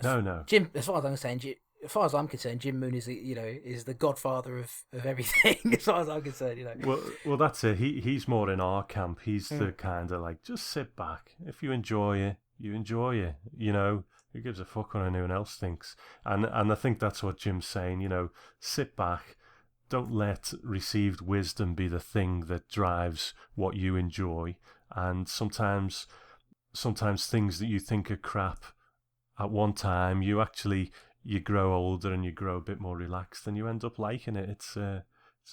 No. Jim, as far as I'm concerned, Jim Moon is is the godfather of everything. As far as I'm concerned, Well, that's it. He's more in our camp. He's the kind of like, just sit back. If you enjoy it, you enjoy it. Who gives a fuck what anyone else thinks? And I think that's what Jim's saying. Sit back. Don't let received wisdom be the thing that drives what you enjoy. And sometimes things that you think are crap at one time, you grow older and you grow a bit more relaxed and you end up liking it. It's the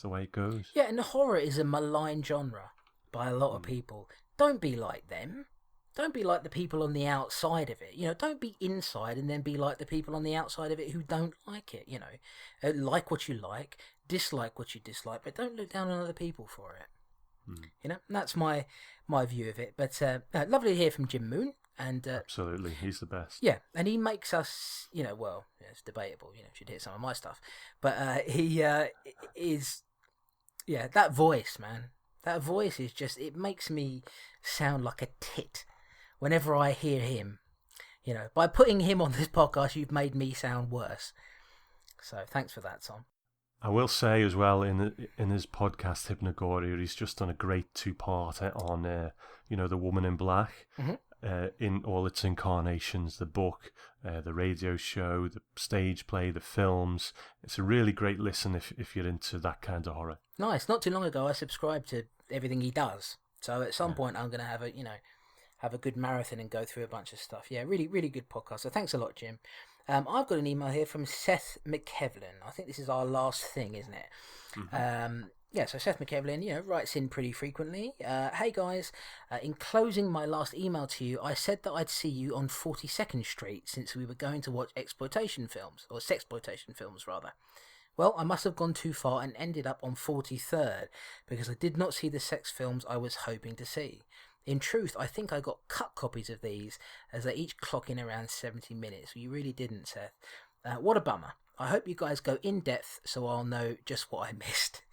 way it goes. Yeah, and horror is a maligned genre by a lot of people. Don't be like them. Don't be like the people on the outside of it. Don't be inside and then be like the people on the outside of it who don't like it. Like what you like, dislike what you dislike, but don't look down on other people for it. And that's my view of it. But lovely to hear from Jim Moon. And absolutely, he's the best. Yeah, and he makes us, well, it's debatable. Should hear some of my stuff, but he is, that voice, man. That voice is just, it makes me sound like a tit whenever I hear him. By putting him on this podcast, you've made me sound worse. So thanks for that, Tom. I will say as well, in his podcast Hypnagoria, he's just done a great 2-parter on the Woman in Black, in all its incarnations, the book, the radio show, the stage play, the films. It's a really great listen if you're into that kind of horror. Nice. Not too long ago, I subscribed to everything he does, so at some point I'm going to have a good marathon and go through a bunch of stuff. Yeah, really, really good podcast. So thanks a lot, Jim. I've got an email here from Seth McKevlin. I think this is our last thing, isn't it? So Seth McKevlin, writes in pretty frequently. Hey guys, in closing my last email to you, I said that I'd see you on 42nd Street since we were going to watch exploitation films, or sexploitation films rather. Well, I must have gone too far and ended up on 43rd because I did not see the sex films I was hoping to see. In truth, I think I got cut copies of these as they each clock in around 70 minutes. You really didn't, Seth. What a bummer. I hope you guys go in depth so I'll know just what I missed.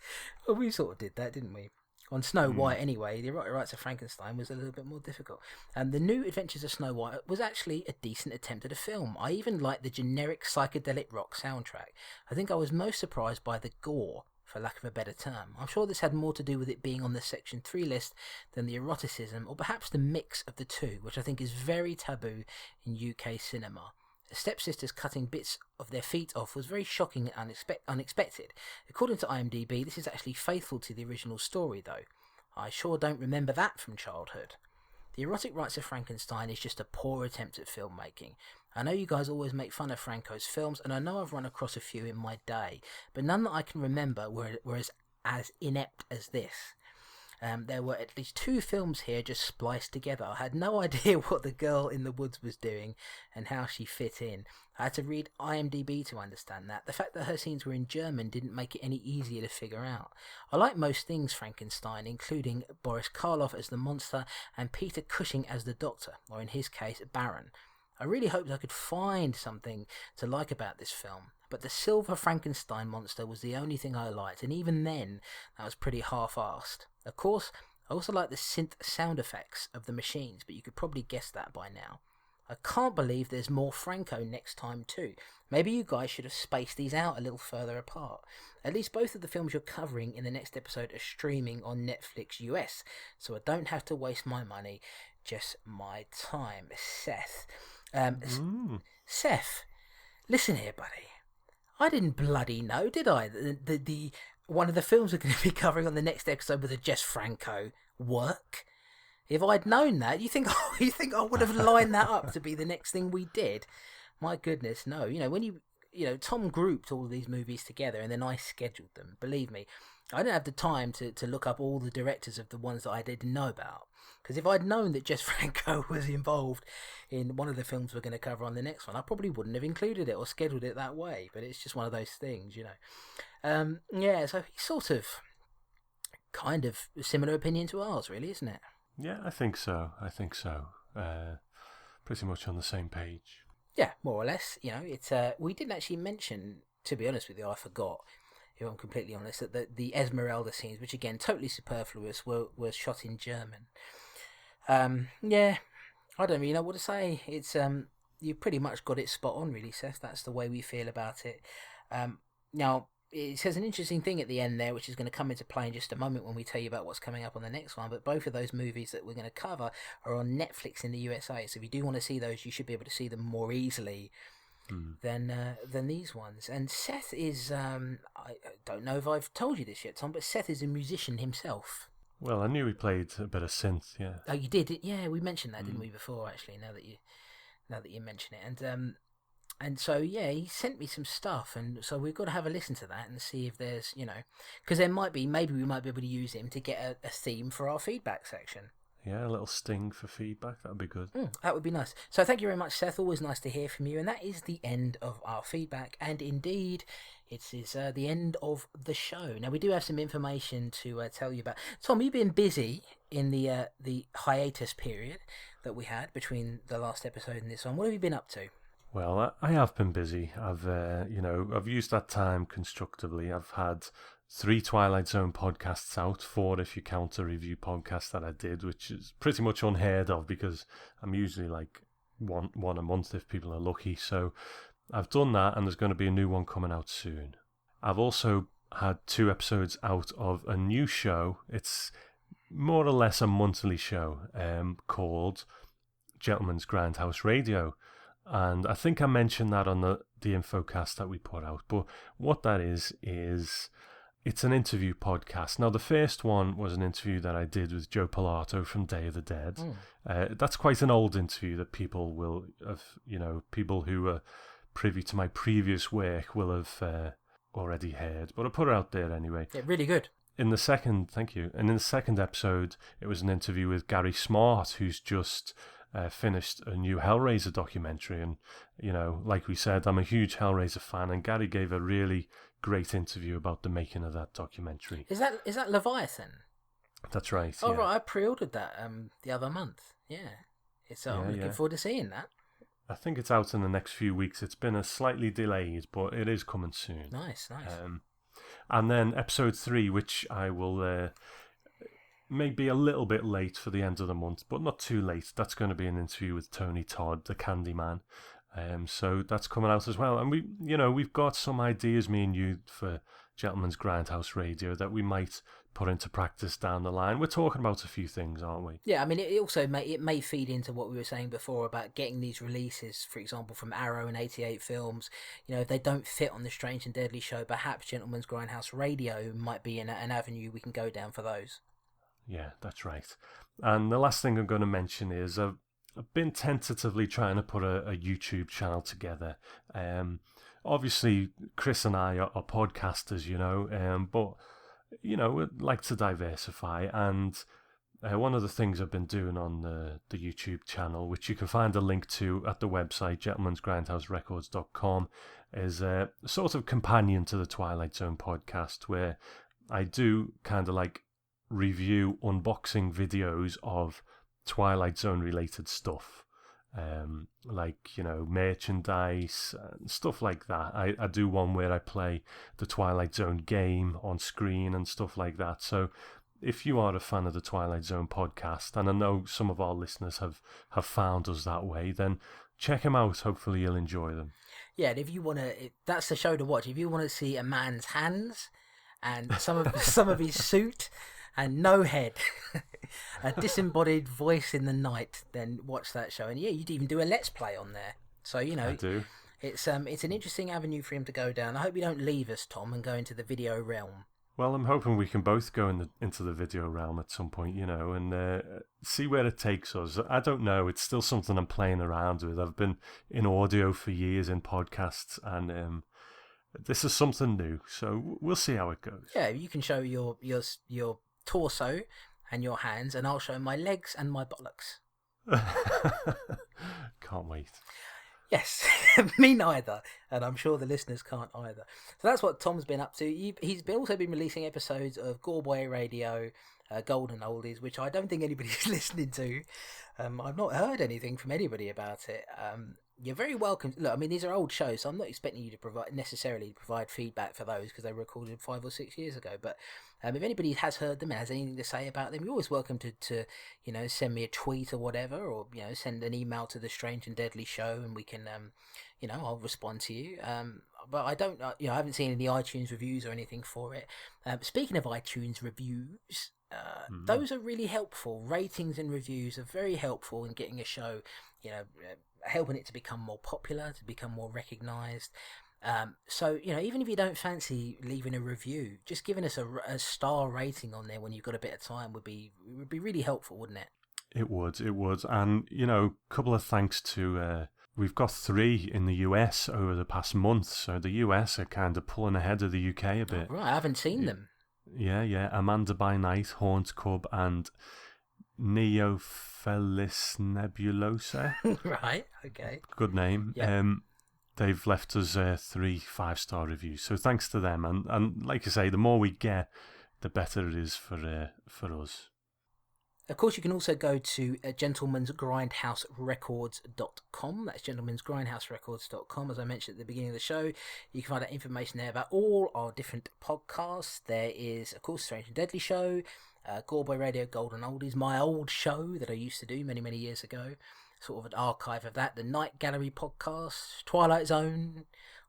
Well, we sort of did that, didn't we? On Snow White, anyway, the Erotic Rites of Frankenstein was a little bit more difficult. And the New Adventures of Snow White was actually a decent attempt at a film. I even liked the generic psychedelic rock soundtrack. I think I was most surprised by the gore, for lack of a better term. I'm sure this had more to do with it being on the Section 3 list than the eroticism, or perhaps the mix of the two, which I think is very taboo in UK cinema. The stepsisters cutting bits of their feet off was very shocking and unexpected. According to IMDb, this is actually faithful to the original story, though. I sure don't remember that from childhood. The Erotic Rites of Frankenstein is just a poor attempt at filmmaking. I know you guys always make fun of Franco's films, and I know I've run across a few in my day, but none that I can remember were as inept as this. There were at least 2 films here just spliced together. I had no idea what the girl in the woods was doing and how she fit in. I had to read IMDb to understand that. The fact that her scenes were in German didn't make it any easier to figure out. I like most things Frankenstein, including Boris Karloff as the monster and Peter Cushing as the doctor, or in his case, Baron. I really hoped I could find something to like about this film, but the silver Frankenstein monster was the only thing I liked, and even then, that was pretty half-assed. Of course, I also like the synth sound effects of the machines, but you could probably guess that by now. I can't believe there's more Franco next time too. Maybe you guys should have spaced these out a little further apart. At least both of the films you're covering in the next episode are streaming on Netflix US, so I don't have to waste my money, just my time. Seth. Seth, listen here, buddy. I didn't bloody know, did I? The one of the films we're going to be covering on the next episode was a Jess Franco work. If I'd known that, you think I would have lined that up to be the next thing we did? My goodness, no. When Tom grouped all of these movies together and then I scheduled them. Believe me, I didn't have the time to look up all the directors of the ones that I didn't know about. Because if I'd known that Jess Franco was involved in one of the films we're going to cover on the next one, I probably wouldn't have included it or scheduled it that way. But it's just one of those things, so he's sort of kind of a similar opinion to ours, really, isn't it? Yeah, I think so. Pretty much on the same page. Yeah, more or less. It's we didn't actually mention, to be honest with you, I forgot, if I'm completely honest, that the Esmeralda scenes, which again, totally superfluous, were shot in German. Yeah, I don't really know what to say. It's you pretty much got it spot on, really, Seth. That's the way we feel about it. Now, it says an interesting thing at the end there, which is going to come into play in just a moment when we tell you about what's coming up on the next one. But both of those movies that we're going to cover are on Netflix in the USA. So if you do want to see those, you should be able to see them more easily than these ones. And Seth is, I don't know if I've told you this yet, Tom, but Seth is a musician himself. Well, I knew he played a bit of synth, yeah. Oh, you did? Yeah, we mentioned that, didn't we, before, actually, now that you mention it. And so, yeah, he sent me some stuff, and so we've got to have a listen to that and see if there's, because maybe we might be able to use him to get a theme for our feedback section. Yeah, a little sting for feedback, that would be good. That would be nice. So thank you very much, Seth. Always nice to hear from you. And that is the end of our feedback. And indeed, it is the end of the show. Now, we do have some information to tell you about. Tom, you've been busy in the hiatus period that we had between the last episode and this one. What have you been up to? Well, I have been busy. I've used that time constructively. I've had 3 Twilight Zone podcasts out, 4 if you count a review podcast that I did, which is pretty much unheard of because I'm usually like one a month if people are lucky. So I've done that, and there's going to be a new one coming out soon. I've also had 2 episodes out of a new show. It's more or less a monthly show called Gentleman's Grindhouse Radio. And I think I mentioned that on the infocast that we put out. But what that is it's an interview podcast. Now, the first one was an interview that I did with Joe Pilato from Day of the Dead. That's quite an old interview that people will have, people who are privy to my previous work will have already heard. But I put it out there anyway. Yeah, really good. Thank you. And in the second episode, it was an interview with Gary Smart, who's just finished a new Hellraiser documentary. And, like we said, I'm a huge Hellraiser fan, and Gary gave a really great interview about the making of that documentary. Is that Leviathan? That's right. Oh, yeah. right, I pre-ordered that the other month. Yeah. I'm looking forward to seeing that. I think it's out in the next few weeks. It's been a slightly delayed, but it is coming soon. Nice. And then episode 3, which I will maybe a little bit late for the end of the month, but not too late. That's going to be an interview with Tony Todd, the Candyman. So that's coming out as well. And we've got some ideas, me and you, for Gentleman's Grindhouse Radio that we might put into practice down the line. We're talking about a few things, aren't we? Yeah, I mean, it also may feed into what we were saying before about getting these releases, for example, from Arrow and 88 Films. If they don't fit on the Strange and Deadly show, perhaps Gentleman's Grindhouse Radio might be an avenue we can go down for those. Yeah, that's right. And the last thing I'm going to mention is I've been tentatively trying to put a YouTube channel together. Obviously, Chris and I are podcasters, but, we'd like to diversify. And one of the things I've been doing on the YouTube channel, which you can find a link to at the website, gentleman'sgrindhouserecords.com, is a sort of companion to the Twilight Zone podcast, where I do kind of like review unboxing videos of Twilight Zone related stuff, like merchandise and stuff like that. I do one where I play the Twilight Zone game on screen and stuff like that. So if you are a fan of the Twilight Zone podcast, and I know some of our listeners have found us that way, then check them out. Hopefully you'll enjoy them. Yeah, and if you want to, that's the show to watch. If you want to see a man's hands and some of his suit and no head, a disembodied voice in the night, then watch that show. And yeah, you'd even do a Let's Play on there. So, you know, I do. It's an interesting avenue for him to go down. I hope you don't leave us, Tom, and go into the video realm. Well, I'm hoping we can both go into the video realm at some point, you know, and see where it takes us. I don't know. It's still something I'm playing around with. I've been in audio for years in podcasts, and this is something new. So we'll see how it goes. Yeah, you can show your torso and your hands, and I'll show my legs and my bollocks. Can't wait. Yes, me neither, and I'm sure the listeners can't either. So that's what Tom's been up to. He's also been releasing episodes of Goreboy Radio, Golden Oldies, which I don't think anybody's listening to. I've not heard anything from anybody about it. You're very welcome. Look, I mean, these are old shows, so I'm not expecting you to provide feedback for those because they were recorded 5 or 6 years ago. But if anybody has heard them and has anything to say about them, you're always welcome to send me a tweet or whatever, or send an email to the Strange and Deadly Show, and we can I'll respond to you. But I don't I haven't seen any iTunes reviews or anything for it. Speaking of iTunes reviews, those are really helpful. Ratings and reviews are very helpful in getting a show, helping it to become more popular, to become more recognised. So, even if you don't fancy leaving a review, just giving us a star rating on there when you've got a bit of time would be really helpful, wouldn't it? It would. And, a couple of thanks to... we've got 3 in the US over the past month, so the US are kind of pulling ahead of the UK a bit. Right, I haven't seen them. Yeah. Amanda by Night, Haunt Cub, and Neophelis Nebulosa. Right, okay. Good name. Yeah. They've left us 3 5-star reviews, so thanks to them. And like I say, the more we get, the better it is for us. Of course, you can also go to gentleman'sgrindhouserecords.com. That's gentleman'sgrindhouserecords.com. As I mentioned at the beginning of the show, you can find out information there about all our different podcasts. There is, of course, Strange and Deadly Show, Goreboy Radio, Golden Oldies, my old show that I used to do many, many years ago. Sort of an archive of that. The Night Gallery podcast, Twilight Zone,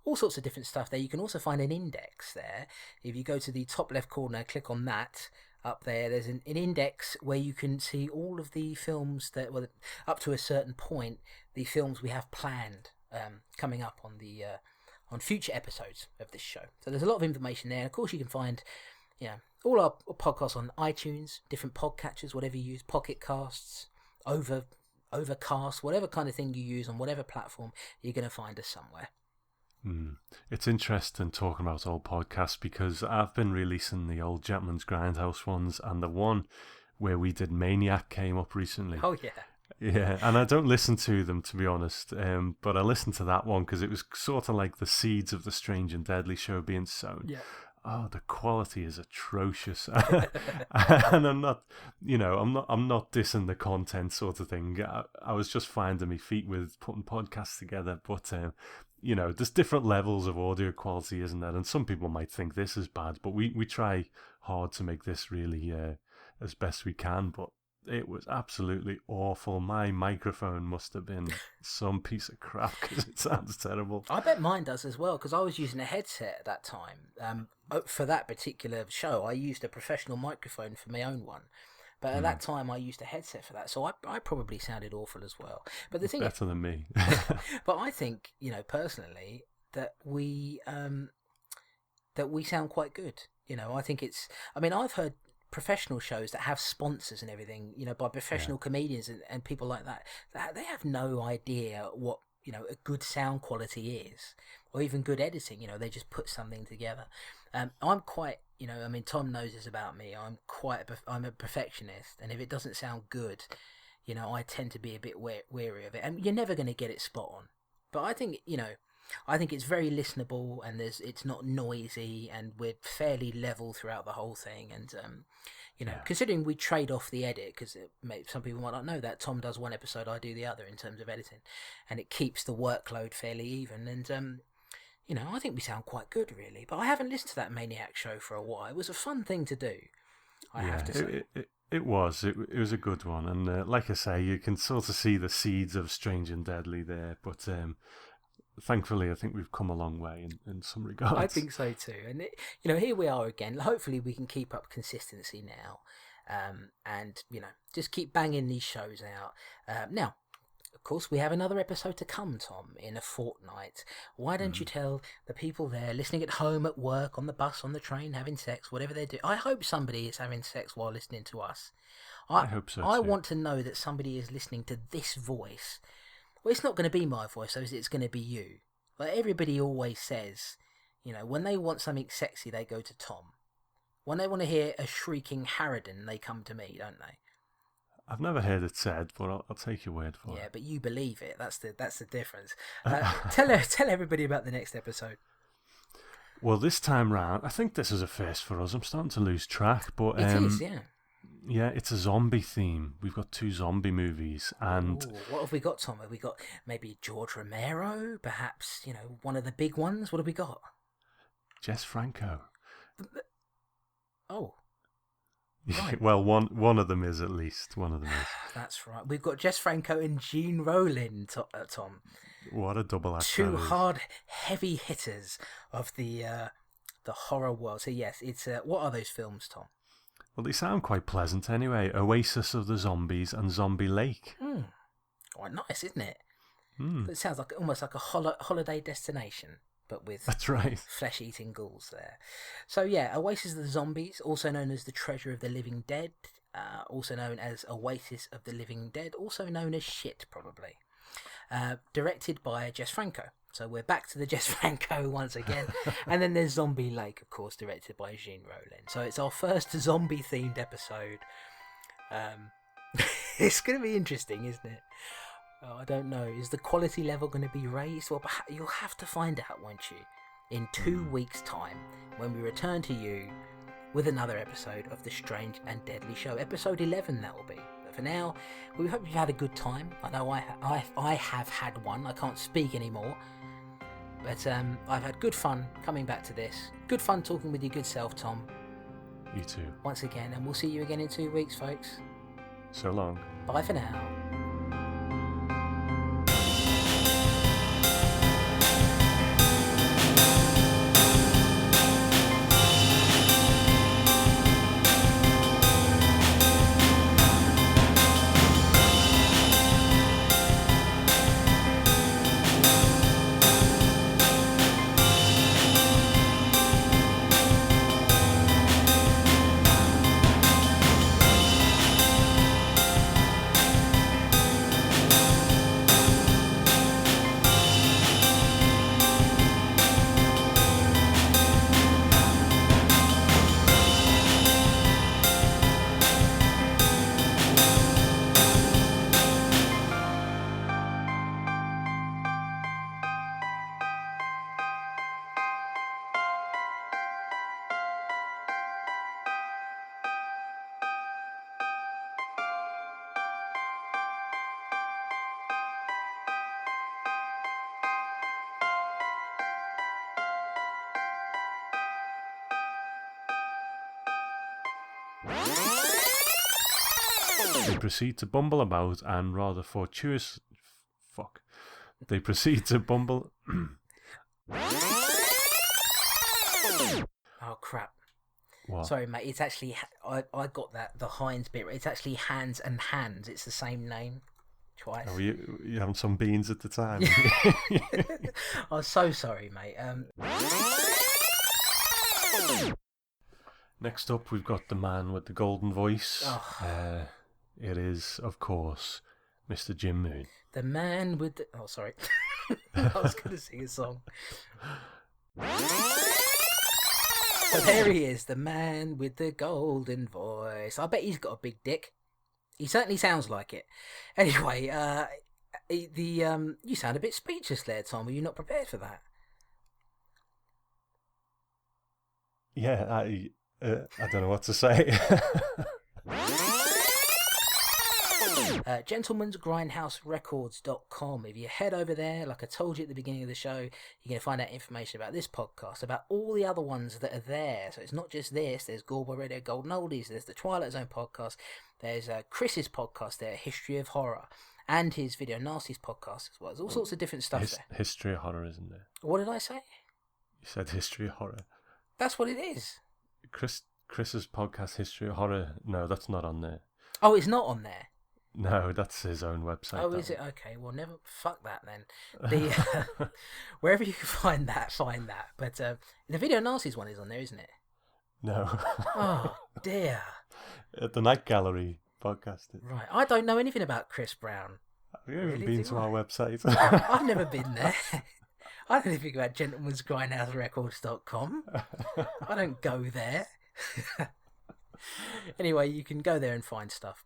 all sorts of different stuff there. You can also find an index there. If you go to the top left corner, click on that. Up there, there's an index where you can see all of the films that, well, up to a certain point, the films we have planned coming up on the on future episodes of this show. So there's a lot of information there. And of course, you can find all our podcasts on iTunes, different podcatchers, whatever you use, Pocket Casts, Overcast, whatever kind of thing you use on whatever platform, you're going to find us somewhere. It's interesting talking about old podcasts because I've been releasing the old Gentleman's Grindhouse ones, and the one where we did Maniac came up recently. Oh, yeah. Yeah, and I don't listen to them, to be honest, but I listened to that one because it was sort of like the seeds of the Strange and Deadly Show being sown. Yeah. Oh, the quality is atrocious, and I'm not dissing the content sort of thing. I was just finding my feet with putting podcasts together, but there's different levels of audio quality, isn't there? And some people might think this is bad, but we try hard to make this really as best we can. But it was absolutely awful. My microphone must have been some piece of crap because it sounds terrible. I bet mine does as well, because I was using a headset at that time. For that particular show, I used a professional microphone for my own one. But at that time, I used a headset for that, so I probably sounded awful as well. But the thing better than me. But I think, personally, that we sound quite good. I think I've heard professional shows that have sponsors and everything, by professional comedians and people like that they have no idea what a good sound quality is, or even good editing. They just put something together. I'm quite, Tom knows this about me. I'm a perfectionist, and if it doesn't sound good, I tend to be a bit wary of it. And you're never going to get it spot on. But I think, it's very listenable, and it's not noisy, and we're fairly level throughout the whole thing. And considering we trade off the edit, because some people might not know that Tom does one episode, I do the other in terms of editing, and it keeps the workload fairly even. And I think we sound quite good, really. But I haven't listened to that Maniac show for a while. It was a fun thing to do. I have to say. It was a good one, and like I say, you can sort of see the seeds of Strange and Deadly there, but thankfully I think we've come a long way in some regards. I think so too, and here we are again. Hopefully we can keep up consistency now, and just keep banging these shows out. Now, of course, we have another episode to come, Tom, in a fortnight. Why don't you tell the people there listening at home, at work, on the bus, on the train, having sex, whatever they do? I hope somebody is having sex while listening to us. I hope so, I too. want to know that somebody is listening to this voice. Well, it's not going to be my voice, so it's going to be you. Like everybody always says, when they want something sexy, they go to Tom. When they want to hear a shrieking harridan, they come to me, don't they? I've never heard it said, but I'll take your word for it. Yeah, but you believe it. That's the difference. Tell everybody about the next episode. Well, this time round, I think this is a first for us. I'm starting to lose track, but it is, yeah. Yeah, it's a zombie theme. We've got 2 zombie movies, and what have we got, Tom? Have we got maybe George Romero? Perhaps one of the big ones. What have we got? Jess Franco. Oh. Right. Well, one of them is at least. One of them is. That's right. We've got Jess Franco and Gene Rowland, Tom. What a double act! 2 hard, heavy hitters of the horror world. So yes, it's what are those films, Tom? Well, they sound quite pleasant anyway. Oasis of the Zombies and Zombie Lake. Quite nice, isn't it? It sounds like almost like a holiday destination, but with that's right, flesh-eating ghouls there. So yeah, Oasis of the Zombies, also known as the Treasure of the Living Dead, also known as Oasis of the Living Dead, also known as Shit, probably. Directed by Jess Franco. So we're back to the Jess Franco once again. And then there's Zombie Lake, of course, directed by Gene Rowland. So it's our first zombie-themed episode. It's going to be interesting, isn't it? Oh, I don't know. Is the quality level going to be raised? Well, you'll have to find out, won't you? In 2 weeks' time, when we return to you with another episode of The Strange and Deadly Show. Episode 11, that will be. But for now, we hope you've had a good time. I know I have had one. I can't speak anymore. But I've had good fun coming back to this. Good fun talking with your good self, Tom. You too. Once again, and we'll see you again in 2 weeks, folks. So long. Bye for now. They proceed to bumble about and rather fortuitous... Fuck. They proceed to bumble... Oh, crap. What? Sorry, mate. It's actually... I got that, the Heinz bit. It's actually Hands and Hands. It's the same name. Twice. Oh, you having some beans at the time? I'm so sorry, mate. Next up, we've got the man with the golden voice. Oh. It is, of course, Mr. Jim Moon. The man with the... Oh, sorry. I was going to sing a song. So there he is, the man with the golden voice. I bet he's got a big dick. He certainly sounds like it. Anyway, you sound a bit speechless there, Tom. Were you not prepared for that? Yeah, I don't know what to say. Gentleman'sGrindhouseRecords.com. If you head over there, like I told you at the beginning of the show, you're going to find out information about this podcast, about all the other ones that are there. So it's not just this. There's Goldboy Radio Golden Oldies. There's the Twilight Zone podcast. There's Chris's podcast there, History of Horror, and his Video Nasties podcast as well. There's all sorts of different stuff there. History of Horror, isn't there? What did I say? You said History of Horror. That's what it is. Chris's podcast, History of Horror. No, that's not on there. Oh, it's not on there. No, that's his own website. Oh, is it? Okay, well, never. Fuck that then. The wherever you can find that, find that. But the Video Nasties one is on there, isn't it? No. Oh dear. At the Night Gallery podcast. Right, I don't know anything about Chris Brown. Have you even been to our website? I've never been there. I don't think about Gentleman'sGrindhouseRecords.com. I don't go there. Anyway, you can go there and find stuff.